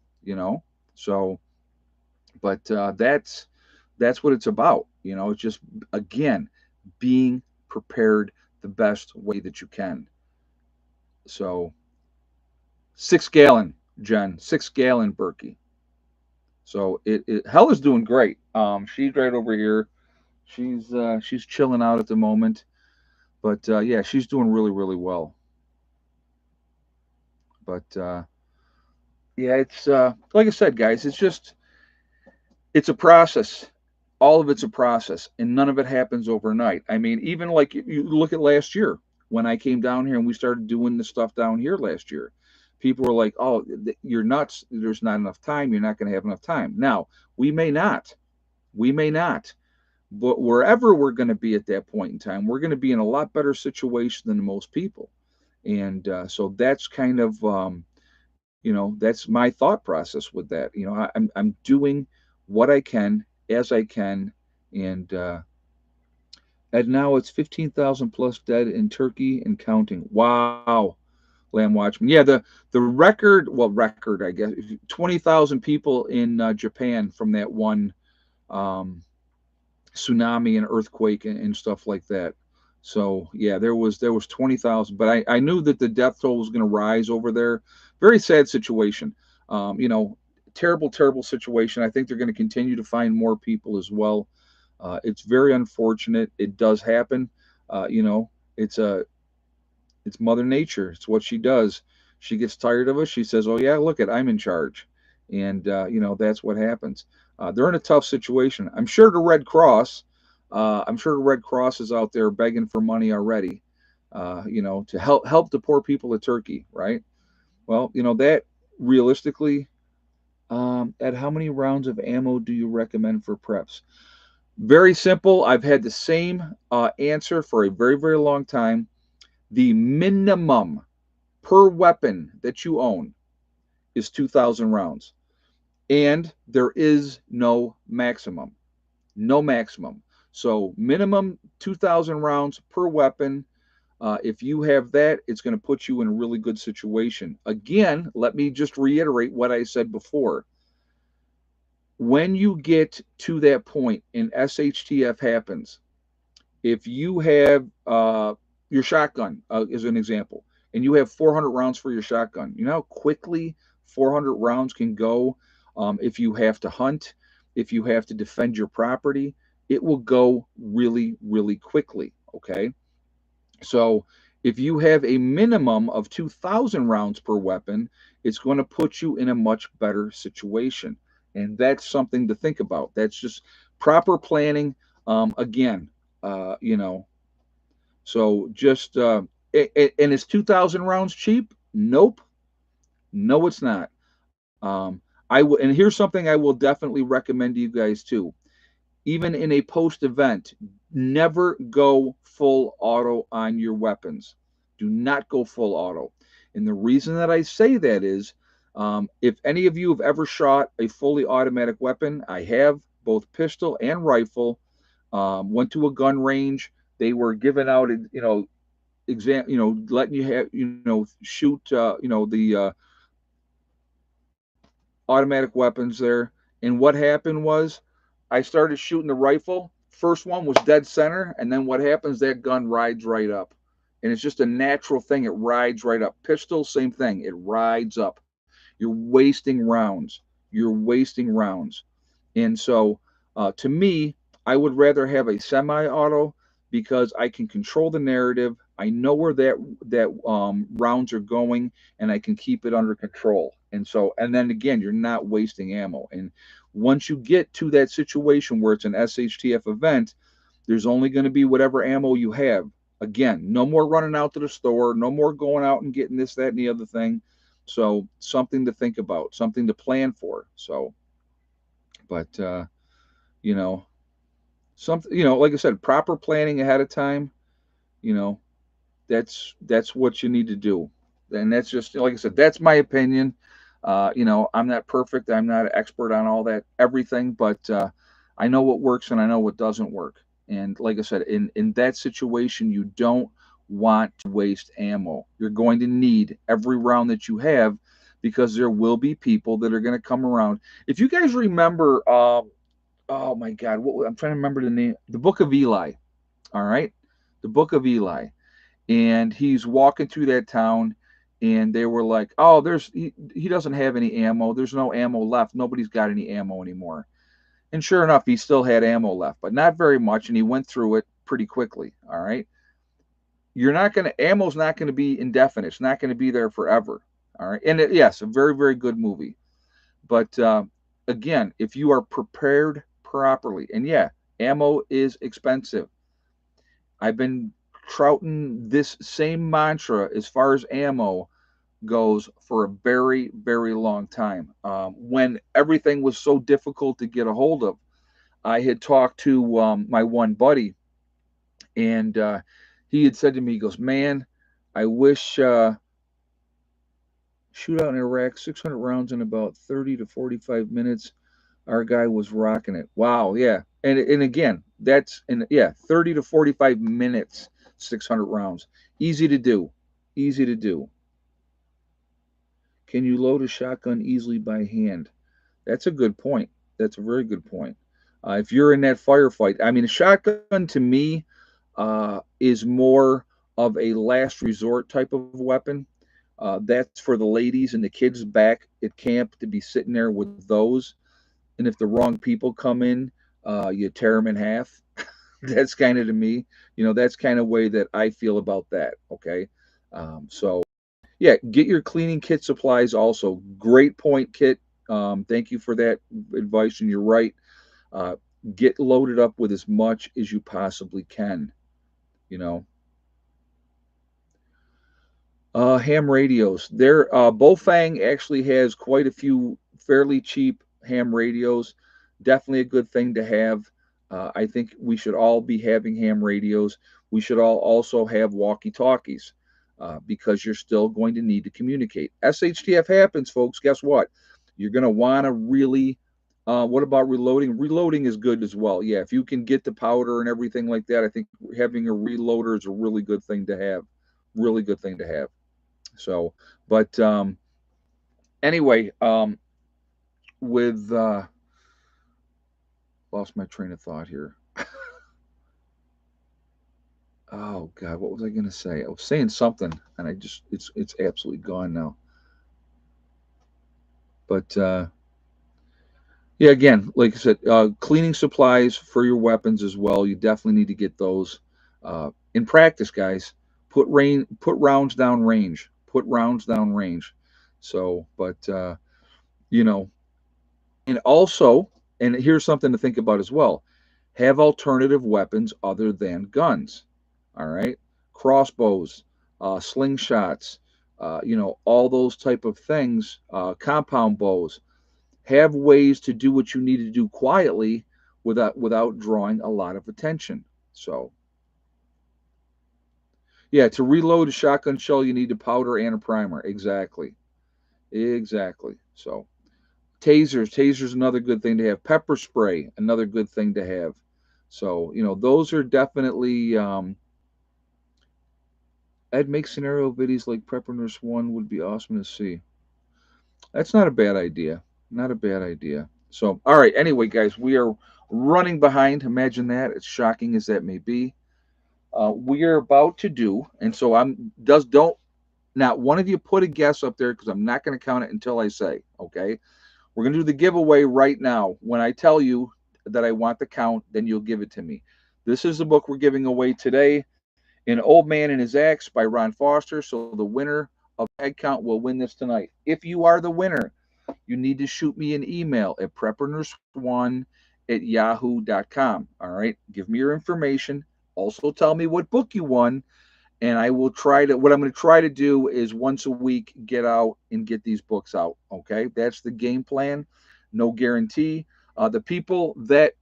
So, but that's what it's about. It's just, again, being prepared the best way that you can. So 6 gallon, Jen, 6 gallon Berkey. So Hell is doing great. She's right over here. She's chilling out at the moment, but yeah, she's doing really really well. But yeah, it's like I said, guys. It's a process. All of it's a process, and none of it happens overnight. I mean, even like you look at last year when I came down here and we started doing the stuff down here last year. People were like, "Oh, you're nuts. There's not enough time. You're not going to have enough time." Now, we may not, but wherever we're going to be at that point in time, we're going to be in a lot better situation than most people. And so that's kind of, that's my thought process with that. I'm doing what I can as I can, and now it's 15,000 plus dead in Turkey and counting. Wow, Lamb Watchman. Yeah, the record, I guess, 20,000 people in Japan from that one um, tsunami and earthquake and stuff like that. So yeah, there was 20,000, but I knew that the death toll was going to rise over there. Very sad situation. Terrible, terrible situation. I think they're going to continue to find more people as well. It's very unfortunate. It does happen. It's it's Mother Nature. It's what she does. She gets tired of us. She says, "Oh yeah, look it, I'm in charge," and that's what happens. They're in a tough situation. I'm sure the Red Cross is out there begging for money already. To help the poor people of Turkey, right? Well, that realistically, at how many rounds of ammo do you recommend for preps? Very simple. I've had the same answer for a very, very long time. The minimum per weapon that you own is 2,000 rounds. And there is no maximum. No maximum. So minimum 2,000 rounds per weapon. If you have that, it's going to put you in a really good situation. Again, let me just reiterate what I said before. When you get to that point and SHTF happens, if you have your shotgun, as an example, and you have 400 rounds for your shotgun, you know how quickly 400 rounds can go. If you have to hunt, if you have to defend your property, it will go really, really quickly. Okay. So if you have a minimum of 2,000 rounds per weapon, it's going to put you in a much better situation. And that's something to think about. That's just proper planning. Again, you know, so just, and is 2,000 rounds cheap? Nope. No, it's not. And here's something I will definitely recommend to you guys too. Even in a post event, never go full auto on your weapons. Do not go full auto. And the reason that I say that is if any of you have ever shot a fully automatic weapon, I have both pistol and rifle. Went to a gun range. They were giving out, letting you have, shoot, the automatic weapons there. And what happened was I started shooting the rifle. First one was dead center. And then what happens, that gun rides right up. And it's just a natural thing. It rides right up. Pistol, same thing. It rides up. You're wasting rounds. You're wasting rounds. And so to me, I would rather have a semi-auto because I can control the narrative. I know where that rounds are going, and I can keep it under control. And so, and then again, you're not wasting ammo. And once you get to that situation where it's an SHTF event, there's only going to be whatever ammo you have. Again, no more running out to the store, no more going out and getting this, that, and the other thing. So something to think about, something to plan for. So, but you know, something, like I said, proper planning ahead of time, you know, that's what you need to do. And that's just, like I said, that's my opinion. I'm not perfect. I'm not an expert on all that everything, but I know what works and I know what doesn't work. And like I said, in that situation, you don't want to waste ammo. You're going to need every round that you have because there will be people that are going to come around. If you guys remember, oh my God, I'm trying to remember the name, the Book of Eli. All right, the Book of Eli, and he's walking through that town, and they were like, "Oh, he doesn't have any ammo. There's no ammo left. Nobody's got any ammo anymore." And sure enough, he still had ammo left, but not very much, and he went through it pretty quickly. All right, ammo's not gonna be indefinite. It's not gonna be there forever. All right, and yes, a very very good movie, but again, if you are prepared properly, and yeah, ammo is expensive. I've been trouting this same mantra as far as ammo goes for a very, very long time. When everything was so difficult to get a hold of, I had talked to my one buddy, and he had said to me, he goes, "Man, I wish shootout in Iraq, 600 rounds in about 30 to 45 minutes. Our guy was rocking it." Wow, yeah. And again, that's in yeah, 30 to 45 minutes, 600 rounds. Easy to do. Easy to do. Can you load a shotgun easily by hand? That's a good point. That's a very good point. If you're in that firefight, I mean, a shotgun to me is more of a last resort type of weapon. That's for the ladies and the kids back at camp to be sitting there with those. And if the wrong people come in, you tear them in half. That's kind of to me, that's kind of way that I feel about that. Okay. So yeah, get your cleaning kit supplies also. Great point, Kit. Thank you for that advice, and you're right. Uh, get loaded up with as much as you possibly can. You know, ham radios. There, Bofang actually has quite a few fairly cheap ham radios. Definitely a good thing to have. I think we should all be having ham radios. We should all also have walkie-talkies because you're still going to need to communicate. SHTF happens, folks. Guess what? You're going to want to really What about reloading? Reloading is good as well. Yeah, if you can get the powder and everything like that, I think having a reloader is a really good thing to have. Really good thing to have. So, but anyway, with lost my train of thought here. Oh God, what was I gonna say? I was saying something, and I just it's absolutely gone now. But yeah, again, like I said, cleaning supplies for your weapons as well. You definitely need to get those in practice, guys. Put rounds down range. Put rounds down range. So, but you know, and also, and here's something to think about as well. Have alternative weapons other than guns. All right, crossbows, slingshots, all those type of things. Compound bows, have ways to do what you need to do quietly without drawing a lot of attention. So yeah, to reload a shotgun shell, you need a powder and a primer. Exactly, exactly. So tasers another good thing to have. Pepper spray, another good thing to have. So those are definitely. I'd make scenario videos like Preparedness one would be awesome to see. That's not a bad idea. Not a bad idea. So, all right. Anyway, guys, we are running behind. Imagine that. As shocking as that may be. We are about to do, and so I'm does don't not one of you put a guess up there because I'm not going to count it until I say. Okay, we're going to do the giveaway right now. When I tell you that I want the count, then you'll give it to me. This is the book we're giving away today. An Old Man and His Axe by Ron Foster. So the winner of egg count will win this tonight. If you are the winner, you need to shoot me an email at preppernurse1@yahoo.com. All right. Give me your information. Also tell me what book you won. And I will try to, what I'm going to try to do is once a week get out and get these books out. Okay. That's the game plan. No guarantee. The people that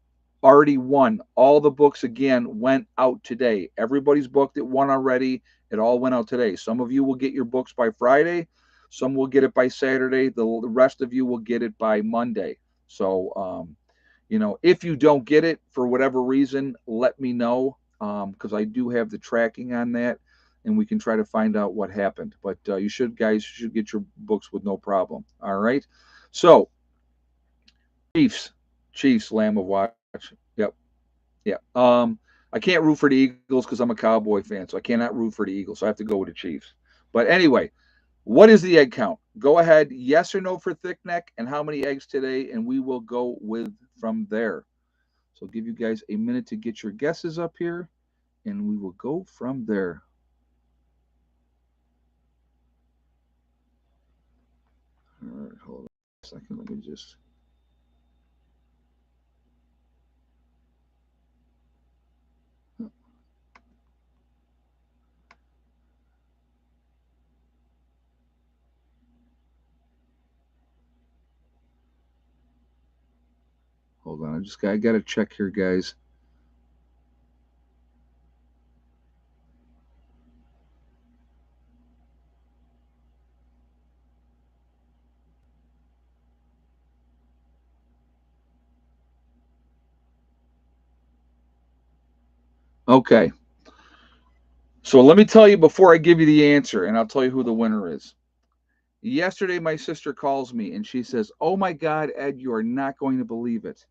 already won, all the books again went out today. Everybody's book that won already, it all went out today. Some of you will get your books by Friday. Some will get it by Saturday. The rest of you will get it by Monday. So, if you don't get it for whatever reason, let me know because I do have the tracking on that, and we can try to find out what happened. But you should get your books with no problem. All right. So Chiefs, Chiefs, Lamb of Watch. Yep, yeah. I can't root for the Eagles because I'm a Cowboy fan, so I cannot root for the Eagles. So I have to go with the Chiefs. But anyway, what is the egg count? Go ahead, yes or no for thick neck, and how many eggs today, and we will go with from there. So I'll give you guys a minute to get your guesses up here, and we will go from there. All right, hold on a second. Let me just. Hold on. I got to check here, guys. Okay. So let me tell you before I give you the answer, and I'll tell you who the winner is. Yesterday, my sister calls me and she says, "Oh my God, Ed, you are not going to believe it."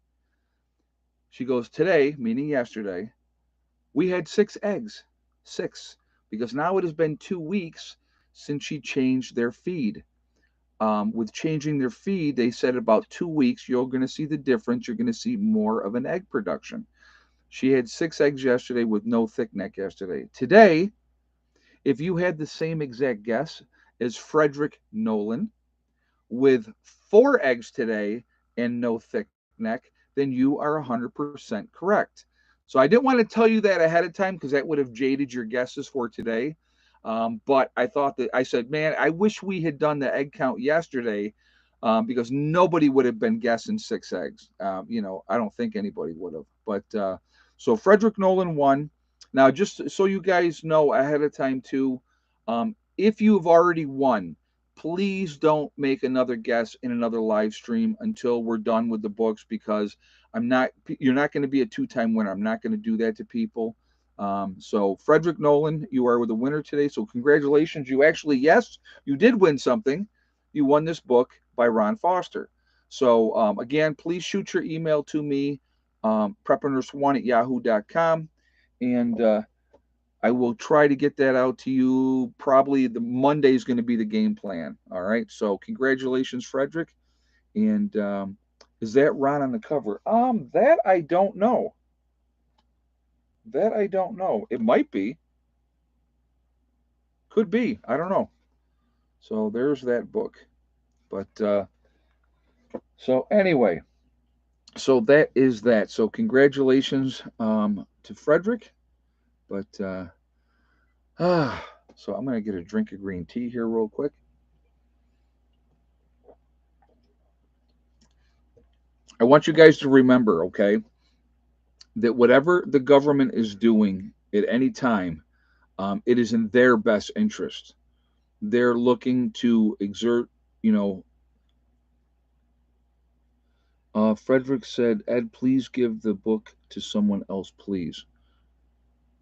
She goes, "Today, meaning yesterday, we had 6 eggs. 6. Because now it has been 2 weeks since she changed their feed. With changing their feed, they said about 2 weeks, you're going to see the difference. You're going to see more of an egg production. She had 6 eggs yesterday with no thick neck yesterday. Today, if you had the same exact guess as Frederick Nolan with 4 eggs today and no thick neck, then you are 100% correct. So I didn't want to tell you that ahead of time because that would have jaded your guesses for today. But I thought that I said, man, I wish we had done the egg count yesterday because nobody would have been guessing 6 eggs. I don't think anybody would have. But so Frederick Nolan won. Now, just so you guys know ahead of time, too, if you've already won, please don't make another guess in another live stream until we're done with the books, because you're not going to be a two-time winner. I'm not going to do that to people. So Frederick Nolan, you are the winner today. So congratulations. You actually, yes, you did win something. You won this book by Ron Foster. So again, please shoot your email to me, preparedness1@yahoo.com. And I will try to get that out to you. Probably the Monday is going to be the game plan. All right. So congratulations, Frederick. And is that Ron on the cover? That I don't know. That I don't know. It might be. Could be. I don't know. So there's that book. But so anyway, so that is that. So congratulations to Frederick. But so I'm gonna get a drink of green tea here real quick. I want you guys to remember, okay, that whatever the government is doing at any time, it is in their best interest. They're looking to exert, you know. Frederick said, "Ed, please give the book to someone else, please."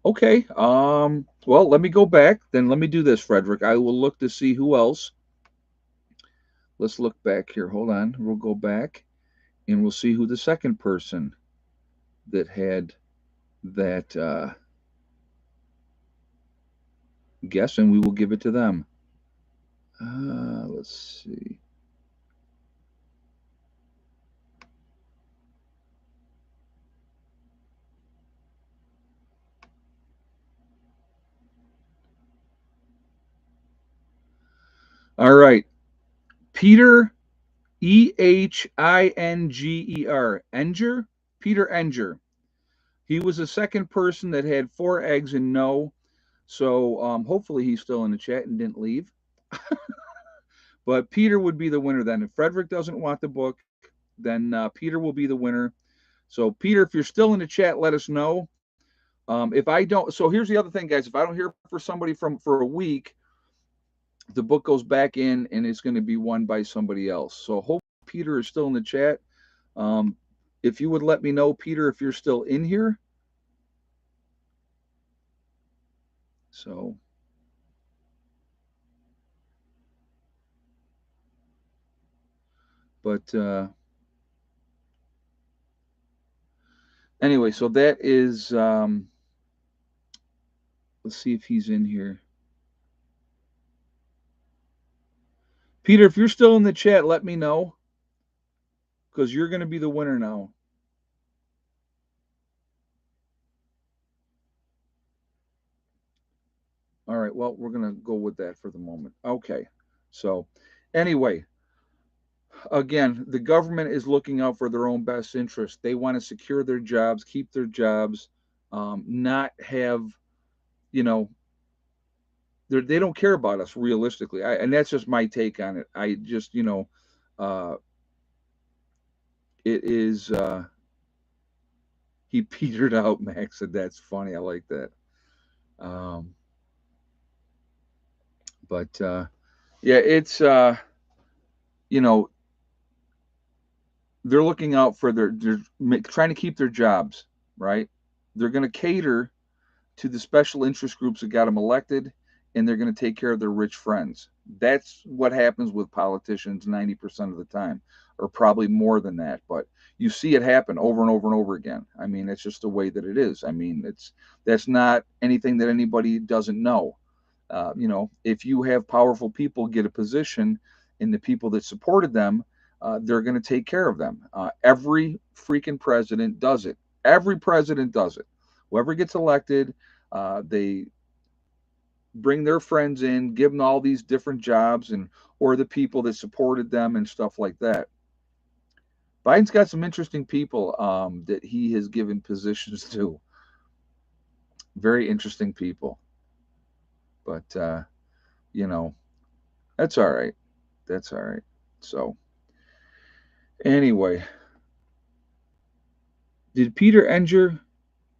Okay. Well, let me go back. Then let me do this, Frederick. I will look to see who else. Let's look back here. Hold on. We'll go back and we'll see who the second person that had that guess, and we will give it to them. Let's see. All right. Peter, Ehinger. Enger? Peter Enger. He was the second person that had 4 eggs and no. So hopefully he's still in the chat and didn't leave. But Peter would be the winner then. If Frederick doesn't want the book, then Peter will be the winner. So Peter, if you're still in the chat, let us know. If I don't, so here's the other thing, guys. If I don't hear for somebody for a week, the book goes back in and it's going to be won by somebody else. So hope Peter is still in the chat. If you would let me know, Peter, if you're still in here. So but anyway, so that is let's see if he's in here. Peter, if you're still in the chat, let me know, because you're going to be the winner now. All right, well, we're going to go with that for the moment. Okay. So anyway, again, the government is looking out for their own best interest. They want to secure their jobs, keep their jobs, not have, you know, they don't care about us realistically. And that's just my take on it. I just, uh, it is, he petered out, Max said. That's funny. I like that. Um, but yeah, it's, you know, they're looking out for they're trying to keep their jobs, right? They're going to cater to the special interest groups that got them elected, and they're going to take care of their rich friends. That's what happens with politicians 90% of the time, or probably more than that. But you see it happen over and over and over again. I mean, it's just the way that it is. I mean, that's not anything that anybody doesn't know. If you have powerful people get a position, and the people that supported them, they're going to take care of them. Every freaking president does it. Every president does it. Whoever gets elected, they bring their friends in, give them all these different jobs, and or the people that supported them and stuff like that. Biden's got some interesting people that he has given positions to. Very interesting people. But that's all right. That's all right. So anyway, did Peter Enger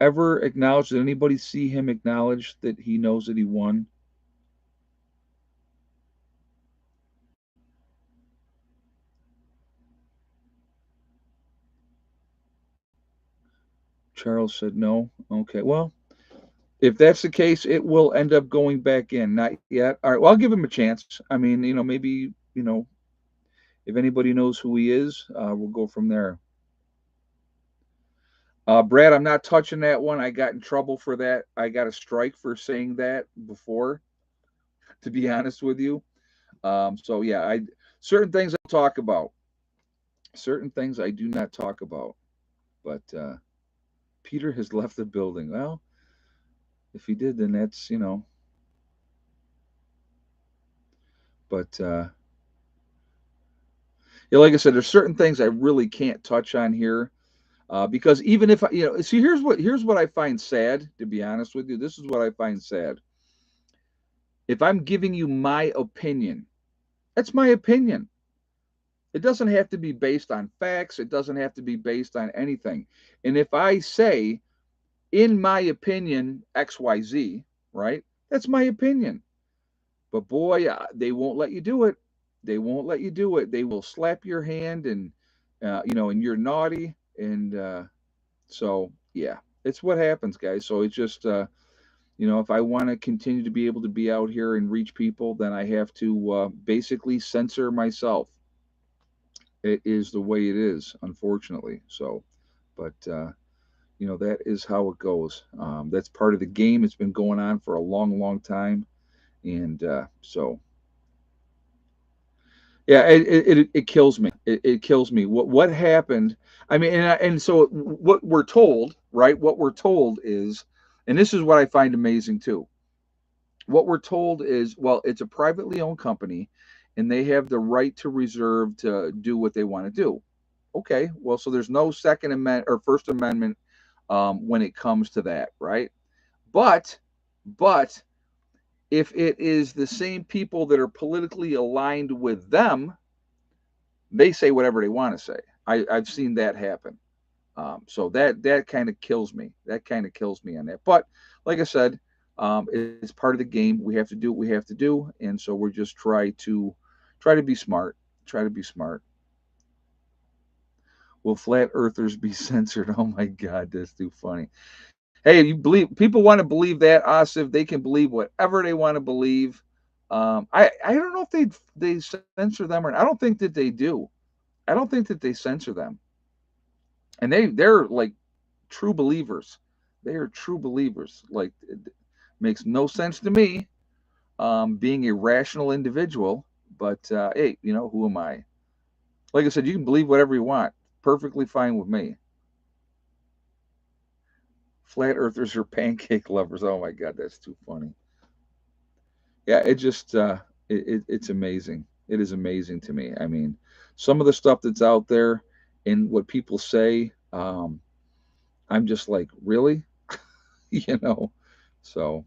ever acknowledge? Did anybody see him acknowledge that he knows that he won? Charles said no. Okay, well, if that's the case, it will end up going back in. Not yet. All right. Well, I'll give him a chance. I mean, maybe, if anybody knows who he is, we'll go from there. Brad, I'm not touching that one. I got in trouble for that. I got a strike for saying that before, to be honest with you. So yeah, I certain things I talk about. Certain things I do not talk about. But Peter has left the building. Well, if he did, then that's But yeah, like I said, there's certain things I really can't touch on here because even if see, here's what I find sad. To be honest with you, this is what I find sad. If I'm giving you my opinion, that's my opinion. It doesn't have to be based on facts. It doesn't have to be based on anything. And if I say, in my opinion, XYZ, right? That's my opinion. But boy, they won't let you do it. They won't let you do it. They will slap your hand and you're naughty. And so, yeah, it's what happens, guys. So it's just, if I want to continue to be able to be out here and reach people, then I have to basically censor myself. It is the way it is, unfortunately. So, but that is how it goes. That's part of the game. It's been going on for a long, long time, and so yeah, it kills me. It kills me. What happened? I mean, and so what we're told, right? What we're told is, and this is what I find amazing too. What we're told is, well, it's a privately owned company, and they have the right to reserve to do what they want to do. Okay, well, so there's no Second Amendment or First Amendment when it comes to that, right? But, but if it is the same people that are politically aligned with them, they say whatever they want to say. I've seen that happen. So that kind of kills me. That kind of kills me on that. But like I said, it's part of the game. We have to do what we have to do, and so we're just try to be smart. Try to be smart. Will flat earthers be censored? Oh my God, that's too funny. Hey, you believe people want to believe that, Asif, they can believe whatever they want to believe. I don't know if they censor them or not. I don't think that they do. I don't think that they censor them, and they're like true believers. They are true believers. Like it makes no sense to me, being a rational individual. But hey, who am I? Like I said, you can believe whatever you want. Perfectly fine with me. Flat earthers are pancake lovers. Oh my God, that's too funny. Yeah, it just it's amazing. It is amazing to me. I mean, some of the stuff that's out there and what people say, I'm just like, really, you know. So,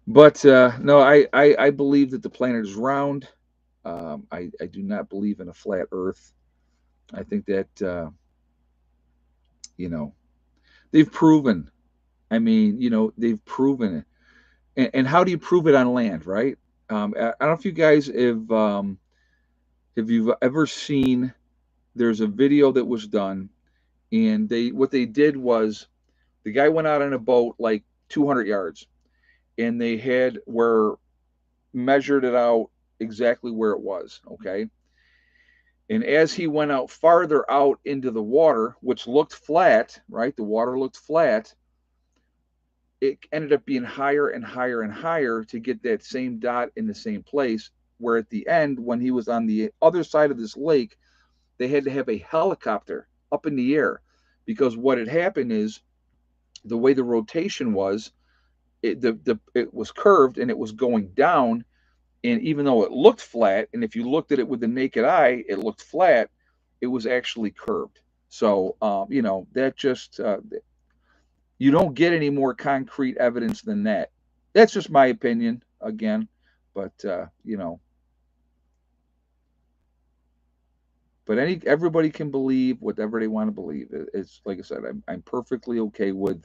but no, I believe that the planet is round. I do not believe in a flat Earth. I think that you know they've proven. I mean, they've proven it. And how do you prove it on land, right? I don't know if you guys have you ever seen. There's a video that was done, and what they did was the guy went out on a boat like 200 yards, and they had where measured it out exactly where it was. Okay, and as he went out farther out into the water, which looked flat, right? The water looked flat. It ended up being higher and higher and higher to get that same dot in the same place. Where at the end, when he was on the other side of this lake, they had to have a helicopter up in the air because what had happened is the way the rotation was, it was curved and it was going down. And even though it looked flat, and if you looked at it with the naked eye, it looked flat, it was actually curved. So, that just, you don't get any more concrete evidence than that. That's just my opinion again. But, but everybody can believe whatever they want to believe. It's like I said, I'm perfectly okay with,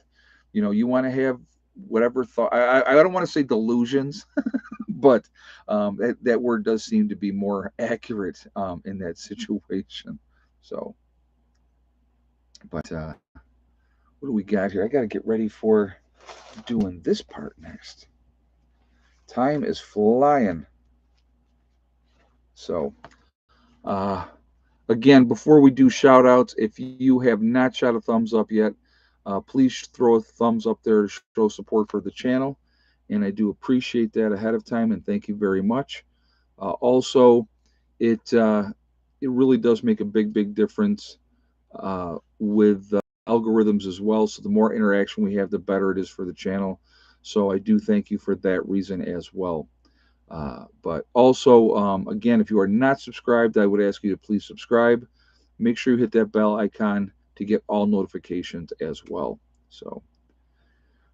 you want to have whatever thought. I don't want to say delusions, but that word does seem to be more accurate in that situation. So But what do we got here? I got to get ready for doing this part next. Time is flying. So, uh, again, before we do shout outs, if you have not shot a thumbs up yet, please throw a thumbs up there to show support for the channel. And I do appreciate that ahead of time, and thank you very much. Also, it really does make a big difference with algorithms as well. So the more interaction we have, the better it is for the channel. So I do thank you for that reason as well. But also, again, if you are not subscribed, I would ask you to please subscribe. Make sure you hit that bell icon to get all notifications as well. So,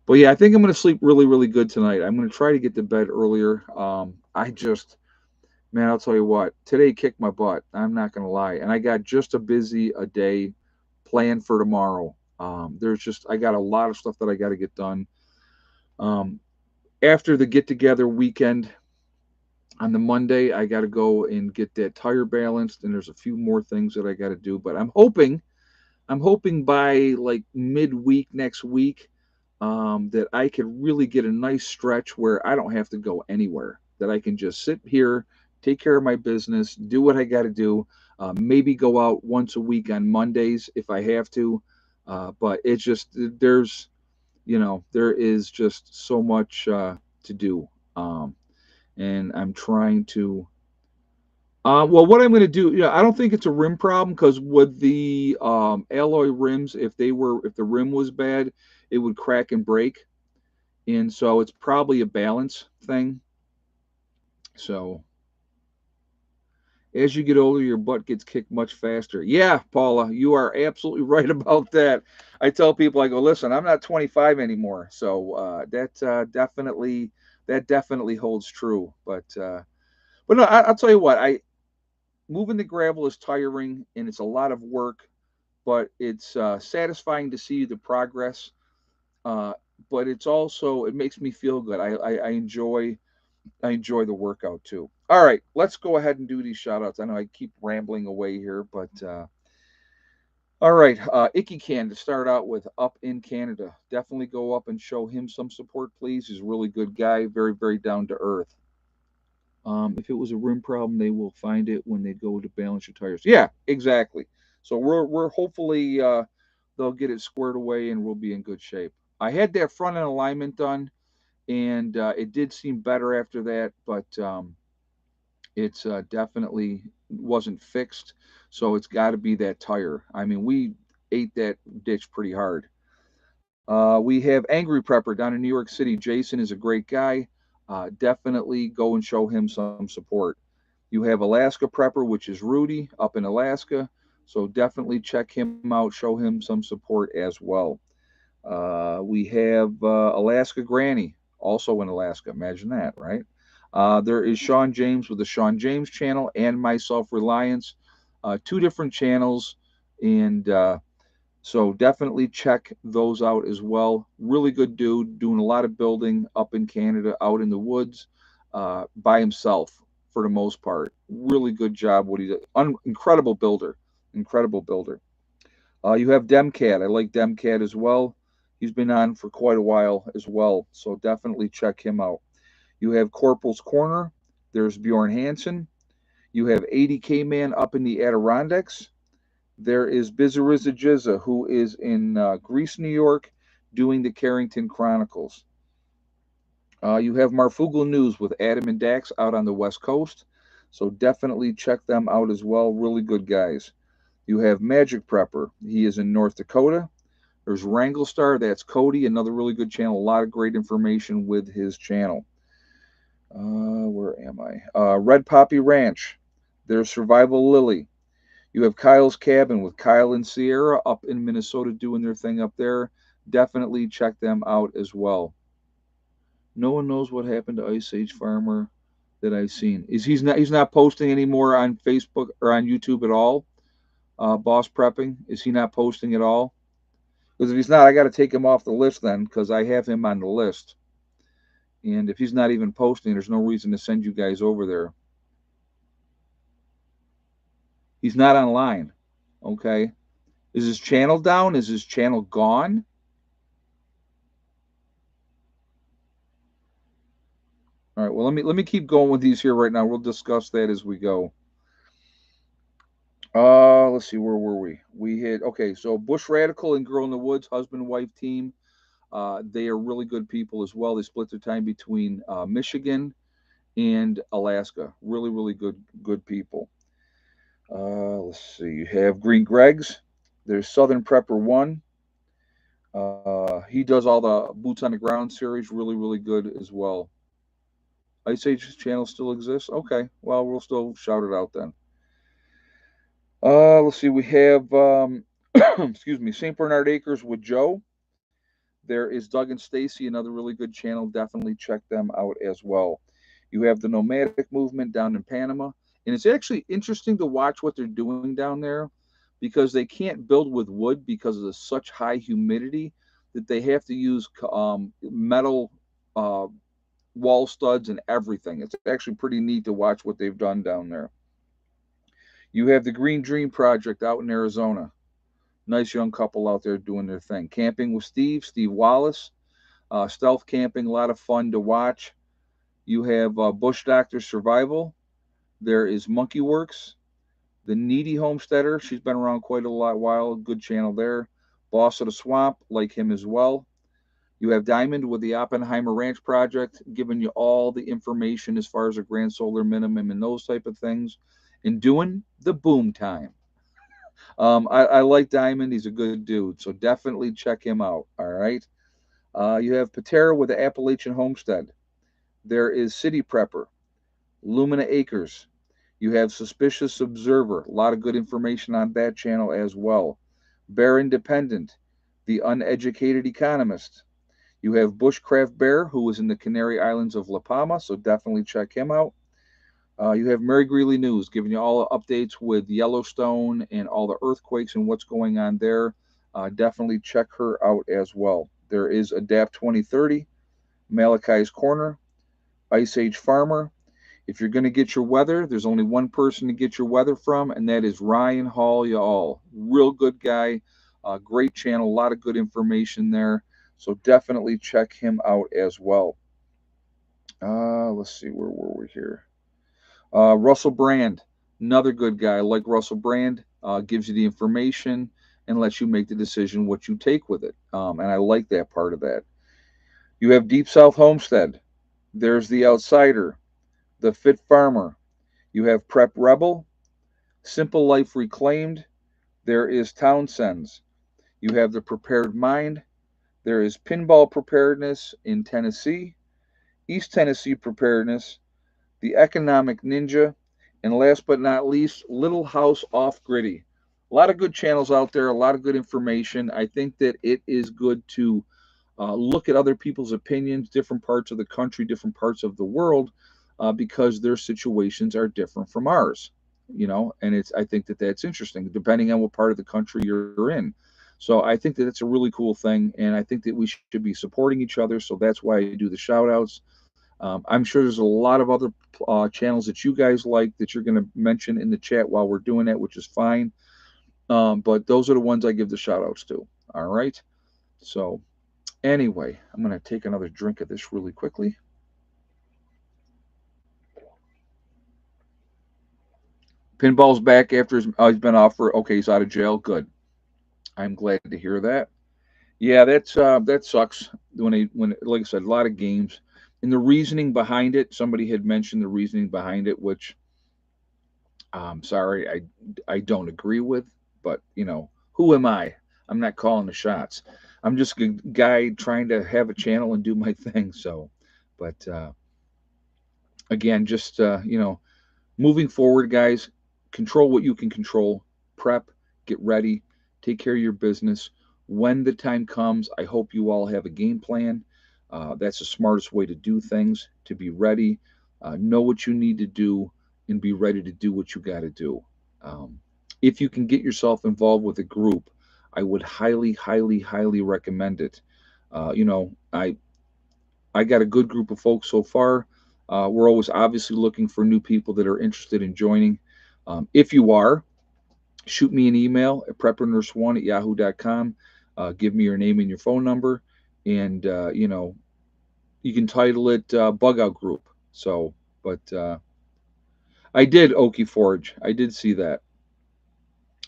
but yeah, I think I'm going to sleep really good tonight. I'm going to try to get to bed earlier. Man, I'll tell you what, today kicked my butt. I'm not going to lie. And I got just a busy a day planned for tomorrow. I got a lot of stuff that I got to get done. Um, After the get together weekend on the Monday, I got to go and get that tire balanced, and there's a few more things that I got to do. But I'm hoping by like midweek next week that I could really get a nice stretch where I don't have to go anywhere. That I can just sit here, take care of my business, do what I got to do. Maybe go out once a week on Mondays if I have to. But it's just there is just so much to do, and I'm trying to. Well, what I'm going to do, I don't think it's a rim problem because with the alloy rims, if the rim was bad, it would crack and break, and so it's probably a balance thing. So as you get older, your butt gets kicked much faster. Yeah, Paula, you are absolutely right about that. I tell people, I go, listen, I'm not 25 anymore, so that definitely holds true. But no, I'll tell you what, I moving the gravel is tiring and it's a lot of work, but it's satisfying to see the progress. Uh, but it makes me feel good. I enjoy the workout too. All right, let's go ahead and do these shout outs. I know I keep rambling away here, but all right, Icky Can to start out with up in Canada. Definitely go up and show him some support, please. He's a really good guy, very down to earth. If it was a rim problem, they will find it when they go to balance your tires. Yeah, exactly. So we're hopefully they'll get it squared away and we'll be in good shape. I had that front end alignment done, and it did seem better after that, but it's definitely wasn't fixed. So it's got to be that tire. I mean, we ate that ditch pretty hard. We have Angry Prepper down in New York City. Jason is a great guy. Definitely go and show him some support. You have Alaska Prepper, which is Rudy up in Alaska. So definitely check him out, show him some support as well. We have Alaska Granny, also in Alaska. Imagine that, right? There is Sean James with the Sean James channel and My Self Reliance, two different channels. And so definitely check those out as well. Really good dude, doing a lot of building up in Canada, out in the woods, by himself for the most part. Really good job what he did. Incredible builder, incredible builder. You have Demcat. I like Demcat as well. He's been on for quite a while as well, so definitely check him out. You have Corporal's Corner. There's Bjorn Hansen. You have 80K Man up in the Adirondacks. There is Bizariza Jizza, who is in Greece, New York, doing the Carrington Chronicles. You have Marfugal News with Adam and Dax out on the West Coast. So definitely check them out as well. Really good guys. You have Magic Prepper. He is in North Dakota. There's Wrangle Star. That's Cody, another really good channel. A lot of great information with his channel. Where am I? Red Poppy Ranch. There's Survival Lily. You have Kyle's Cabin with Kyle and Sierra up in Minnesota doing their thing up there. Definitely check them out as well. No one knows what happened to Ice Age Farmer that I've seen. He's not posting anymore on Facebook or on YouTube at all? Boss Prepping, is he not posting at all? Because if he's not, I got to take him off the list then, because I have him on the list. And if he's not even posting, there's no reason to send you guys over there. He's not online. Okay. Is his channel down? Is his channel gone? All right. Well, let me keep going with these here right now. We'll discuss that as we go. Let's see. Where were we? We hit. Okay. So Bush Radical and Girl in the Woods, husband wife team. They are really good people as well. They split their time between Michigan and Alaska. Really, really good people. Let's see. You have Green Greg's. There's Southern Prepper One. He does all the boots on the ground series. Really, really good as well. Ice Age channel still exists. Okay. Well, we'll still shout it out then. Let's see. We have excuse me, St. Bernard Acres with Joe. There is Doug and Stacy, another really good channel. Definitely check them out as well. You have the nomadic movement down in Panama, and it's actually interesting to watch what they're doing down there because they can't build with wood because of the such high humidity that they have to use metal uh, wall studs and everything. It's actually pretty neat to watch what they've done down there. You have the Green Dream Project out in Arizona. Nice young couple out there doing their thing. Camping with Steve Wallace. Stealth camping, a lot of fun to watch. You have Bush Doctor Survival. There is Monkey Works. The Needy Homesteader. She's been around quite a lot while. Good channel there. Boss of the Swamp, like him as well. You have Diamond with the Oppenheimer Ranch Project, giving you all the information as far as a grand solar minimum and those type of things. And doing the boom time. I like Diamond. He's a good dude. So definitely check him out. All right. You have Patera with the Appalachian Homestead. There is City Prepper, Lumina Acres. You have Suspicious Observer. A lot of good information on that channel as well. Bear Independent, The Uneducated Economist. You have Bushcraft Bear, who is in the Canary Islands of La Palma, so definitely check him out. You have Mary Greeley News, giving you all the updates with Yellowstone and all the earthquakes and what's going on there. Definitely check her out as well. There is Adapt 2030, Malachi's Corner, Ice Age Farmer. If you're going to get your weather, there's only one person to get your weather from, and that is Ryan Hall Y'all. Real good guy, great channel, a lot of good information there. So definitely check him out as well. Let's see, where were we here? Russell Brand, another good guy. Like Russell Brand, gives you the information and lets you make the decision what you take with it. And I like that part of that. You have Deep South Homestead. There's The Outsider, The Fit Farmer. You have Prep Rebel, Simple Life Reclaimed. There is Townsend's. You have The Prepared Mind. There is Pinball Preparedness in Tennessee, East Tennessee Preparedness, The Economic Ninja, and last but not least, Little House Off Gritty. A lot of good channels out there, a lot of good information. I think that it is good to look at other people's opinions, different parts of the country, different parts of the world, because their situations are different from ours. And I think that that's interesting, depending on what part of the country you're in. So I think that it's a really cool thing, and I think that we should be supporting each other. So that's why I do the shout outs. I'm sure there's a lot of other channels that you guys like that you're going to mention in the chat while we're doing that, which is fine. But those are the ones I give the shout outs to. All right. So anyway, I'm going to take another drink of this really quickly. Pinball's back after he's been off for, okay, he's out of jail. Good. I'm glad to hear that. Yeah, that sucks when like I said, a lot of games and the reasoning behind it. Somebody had mentioned the reasoning behind it, which I'm sorry, I don't agree with. But who am I? I'm not calling the shots. I'm just a guy trying to have a channel and do my thing. So, but again, just moving forward, guys, control what you can control. Prep, get ready, take care of your business. When the time comes, I hope you all have a game plan. That's the smartest way to do things, to be ready, know what you need to do, and be ready to do what you got to do. Um, if you can get yourself involved with a group, I would highly, highly, highly recommend it. I got a good group of folks so far. We're always obviously looking for new people that are interested in joining. If you are, shoot me an email at preparedness1@yahoo.com. Give me your name and your phone number, and you can title it Bug Out Group. So, but I did Okie Forge. I did see that.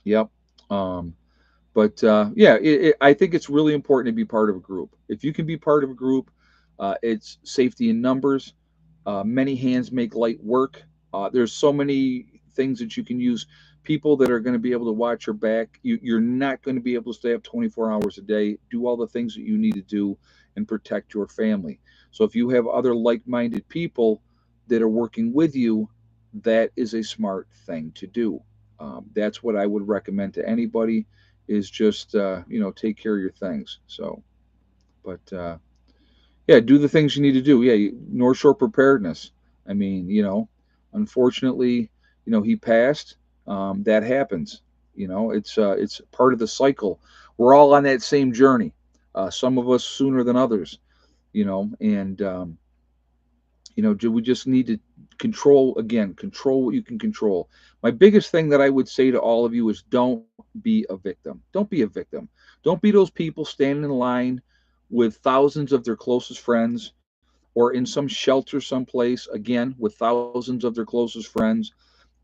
Yep. Um, but yeah, I think it's really important to be part of a group. If you can be part of a group, it's safety in numbers. Many hands make light work. There's so many things that you can use. People that are going to be able to watch your back. You're not going to be able to stay up 24 hours a day. Do all the things that you need to do and protect your family. So if you have other like-minded people that are working with you, that is a smart thing to do. That's what I would recommend to anybody. Is just take care of your things. So, but yeah, do the things you need to do. Yeah, North Shore preparedness. I mean, unfortunately, he passed. That happens. It's part of the cycle. We're all on that same journey. Some of us sooner than others. And we just need to control what you can control. My biggest thing that I would say to all of you is don't be a victim. Don't be a victim. Don't be those people standing in line with thousands of their closest friends or in some shelter someplace, again, with thousands of their closest friends.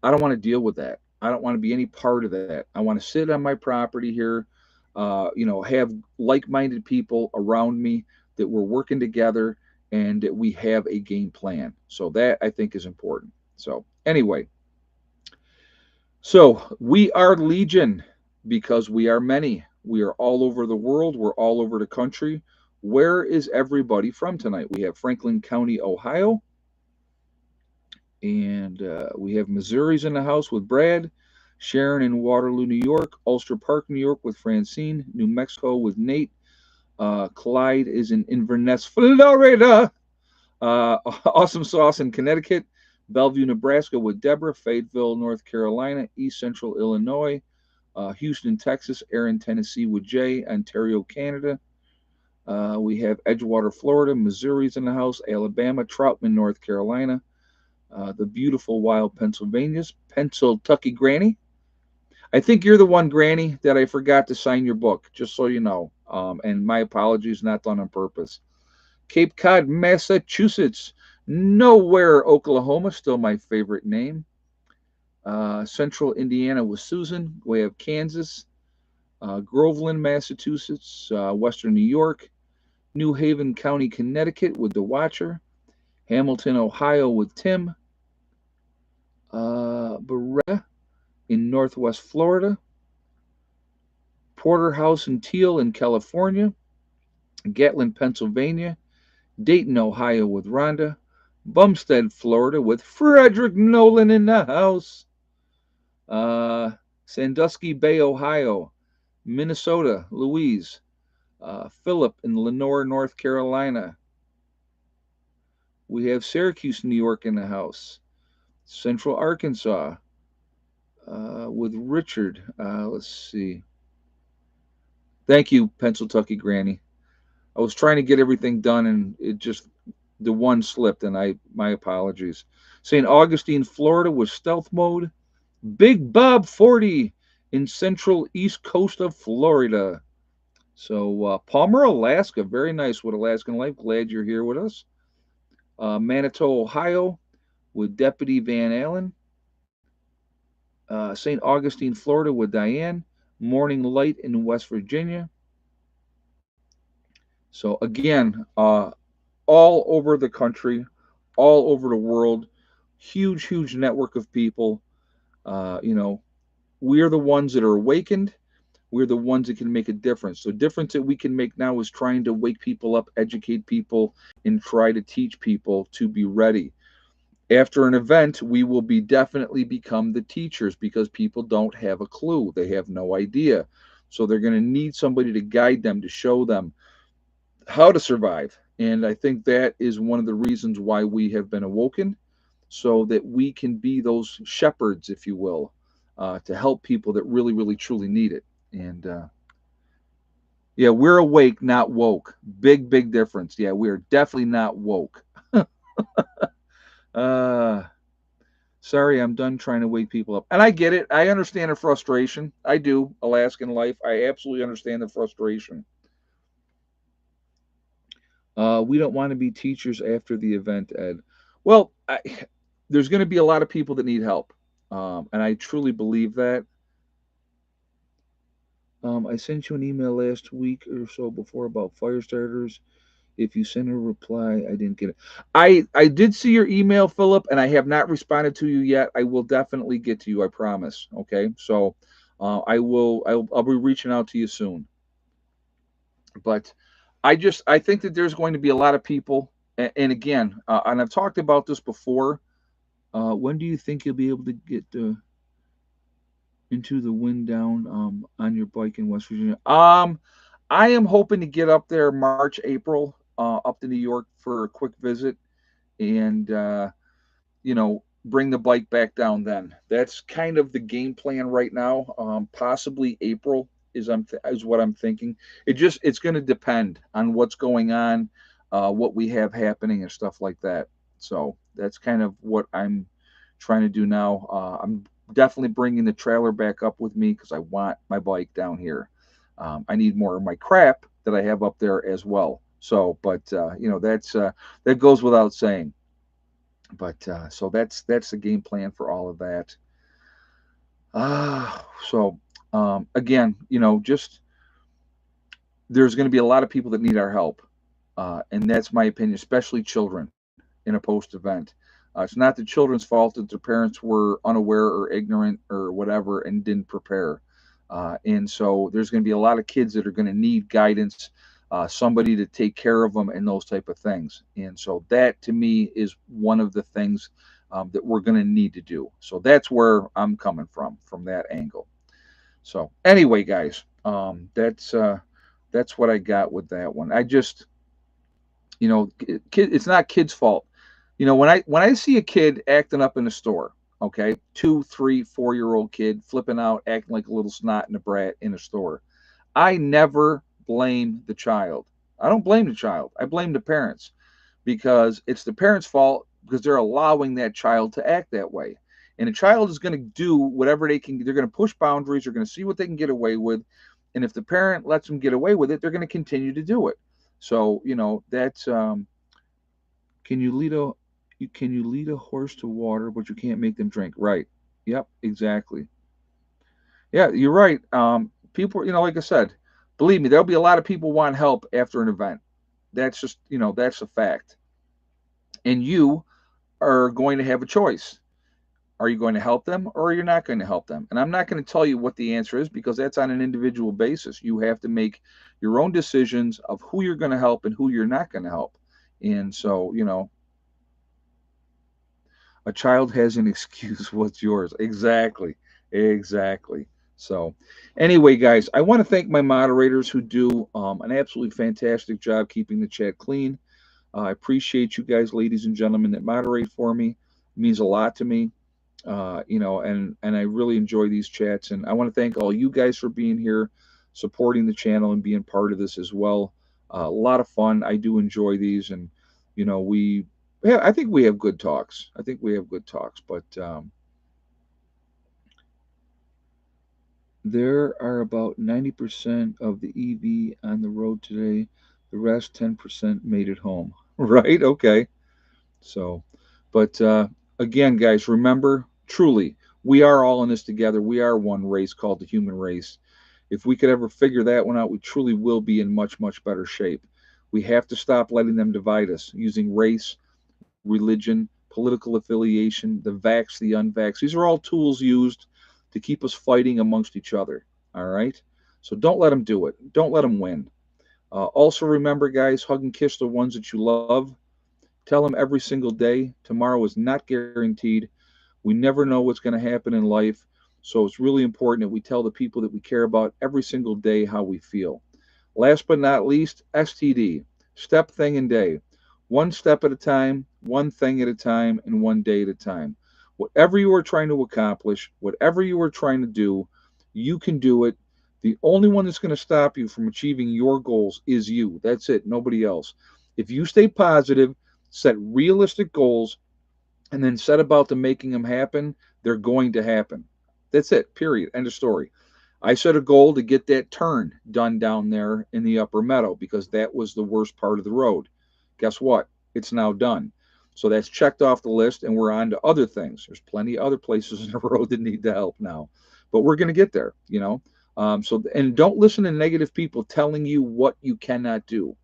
I don't want to deal with that. I don't want to be any part of that. I want to sit on my property here, have like-minded people around me that we're working together and that we have a game plan. So that I think is important. So anyway, so we are Legion because we are many. We are all over the world. We're all over the country. Where is everybody from tonight? We have Franklin County, Ohio, and we have Missouri's in the house with Brad, Sharon in Waterloo, New York, Ulster Park, New York with Francine, New Mexico with Nate. Clyde is in Inverness, Florida. Awesome Sauce in Connecticut, Bellevue, Nebraska with Deborah, Fayetteville, North Carolina, East Central Illinois, Houston, Texas, Aaron, Tennessee with Jay, Ontario, Canada. We have Edgewater, Florida, Missouri's in the house, Alabama, Troutman, North Carolina, the beautiful wild Pennsylvania's, Pennsyltucky Granny. I think you're the one, Granny, that I forgot to sign your book, just so you know. And my apologies, not done on purpose. Cape Cod, Massachusetts, Nowhere, Oklahoma, still my favorite name. Central Indiana with Susan. We have Kansas, Groveland, Massachusetts, Western New York, New Haven County, Connecticut with The Watcher, Hamilton, Ohio with Tim, Beretta in Northwest Florida, Porterhouse and Teal in California, Gatlin, Pennsylvania, Dayton, Ohio with Rhonda, Bumstead, Florida with Frederick Nolan in the house, uh, Sandusky Bay, Ohio, Minnesota, Louise, Philip in Lenore, North Carolina. We have Syracuse, New York in the house, Central Arkansas with Richard. Let's see. Thank you, Pennsyltucky Granny. I was trying to get everything done and it just the one slipped, and my apologies. St. Augustine, Florida, was stealth mode. Big Bob 40 in central east coast of Florida. So Palmer, Alaska, very nice with Alaskan Life. Glad you're here with us. Manitou, Ohio, with Deputy Van Allen. St. Augustine, Florida, with Diane. Morning Light in West Virginia. So again, all over the country, all over the world, huge, huge network of people. You know, we are the ones that are awakened. We're the ones that can make a difference. The difference that we can make now is trying to wake people up, educate people, and try to teach people to be ready. After an event, we will be definitely become the teachers because people don't have a clue. They have no idea. So they're going to need somebody to guide them, to show them how to survive. And I think that is one of the reasons why we have been awoken, so that we can be those shepherds, if you will, to help people that really, really, truly need it. And yeah, we're awake, not woke. Big, big difference. Yeah, we are definitely not woke. uh, Sorry, I'm done trying to wake people up. And I get it. I understand the frustration. I do. Alaskan life. I absolutely understand the frustration. We don't want to be teachers after the event, Ed. Well, there's going to be a lot of people that need help. And I truly believe that. I sent you an email last week or so before about fire starters. If you send a reply, I didn't get it. I did see your email, Philip, and I have not responded to you yet. I will definitely get to you. I promise. Okay, so I will. I'll be reaching out to you soon. But I think that there's going to be a lot of people, and again, and I've talked about this before. When do you think you'll be able to get into the wind down on your bike in West Virginia? I am hoping to get up there March, April, up to New York for a quick visit, and bring the bike back down. Then that's kind of the game plan right now. Possibly April is what I'm thinking. It's going to depend on what's going on, what we have happening, and stuff like that. So that's kind of what I'm trying to do now. I'm definitely bringing the trailer back up with me because I want my bike down here. I need more of my crap that I have up there as well. So, but that goes without saying. But so that's the game plan for all of that. So again, just there's going to be a lot of people that need our help, and that's my opinion, especially children in a post event. It's not the children's fault that their parents were unaware or ignorant or whatever and didn't prepare. And so there's going to be a lot of kids that are going to need guidance, somebody to take care of them, and those type of things. And so that to me is one of the things that we're going to need to do. So that's where I'm coming from that angle. So anyway, guys, that's what I got with that one. I just, it's not kids' fault. When I see a kid acting up in the store, okay, 2, 3, 4 year old kid flipping out, acting like a little snot in a brat in a store, I never blame the child. I don't blame the child. I blame the parents because it's the parents' fault because they're allowing that child to act that way. And a child is going to do whatever they can. They're going to push boundaries. They're going to see what they can get away with. And if the parent lets them get away with it, they're going to continue to do it. So, that's can you lead a can you lead a horse to water, but you can't make them drink? Right. Yep, exactly. Yeah, you're right. People, like I said, believe me, there'll be a lot of people want help after an event. That's just, that's a fact. And you are going to have a choice. Are you going to help them or are you not going to help them? And I'm not going to tell you what the answer is because that's on an individual basis. You have to make your own decisions of who you're going to help and who you're not going to help. And so, a child has an excuse. What's yours? Exactly. Exactly. So, anyway, guys, I want to thank my moderators who do an absolutely fantastic job keeping the chat clean. I appreciate you guys, ladies and gentlemen, that moderate for me. It means a lot to me. And I really enjoy these chats. And I want to thank all you guys for being here, supporting the channel, and being part of this as well. A lot of fun. I do enjoy these, and I think we have good talks. I think we have good talks, but there are about 90% of the EV on the road today. The rest 10% made it home. Right? Okay. So, but again, guys, remember truly, we are all in this together. We are one race called the human race. If we could ever figure that one out, we truly will be in much, much better shape. We have to stop letting them divide us using race, religion, political affiliation, the vax, the unvax. These are all tools used to keep us fighting amongst each other. All right? So don't let them do it. Don't let them win. Also, remember, guys, hug and kiss the ones that you love. Tell them every single day tomorrow is not guaranteed. We never know what's going to happen in life. So it's really important that we tell the people that we care about every single day how we feel. Last but not least, STD, step, thing, and day. One step at a time, one thing at a time, and one day at a time. Whatever you are trying to accomplish, whatever you are trying to do, you can do it. The only one that's going to stop you from achieving your goals is you. That's it, nobody else. If you stay positive, set realistic goals, and then set about to making them happen, they're going to happen. That's it, period. End of story. I set a goal to get that turn done down there in the upper meadow because that was the worst part of the road. Guess what? It's now done. So that's checked off the list, and we're on to other things. There's plenty of other places in the road that need the help now, but we're going to get there, you know. And don't listen to negative people telling you what you cannot do.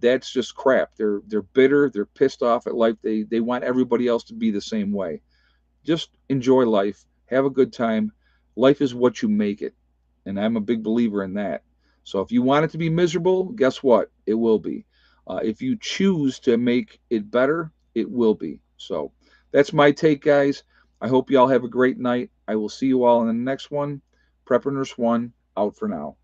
That's just crap. They're bitter. They're pissed off at life. They want everybody else to be the same way. Just enjoy life. Have a good time. Life is what you make it. And I'm a big believer in that. So if you want it to be miserable, guess what? It will be. If you choose to make it better, it will be. So that's my take, guys. I hope you all have a great night. I will see you all in the next one. Prepperness 1 out for now.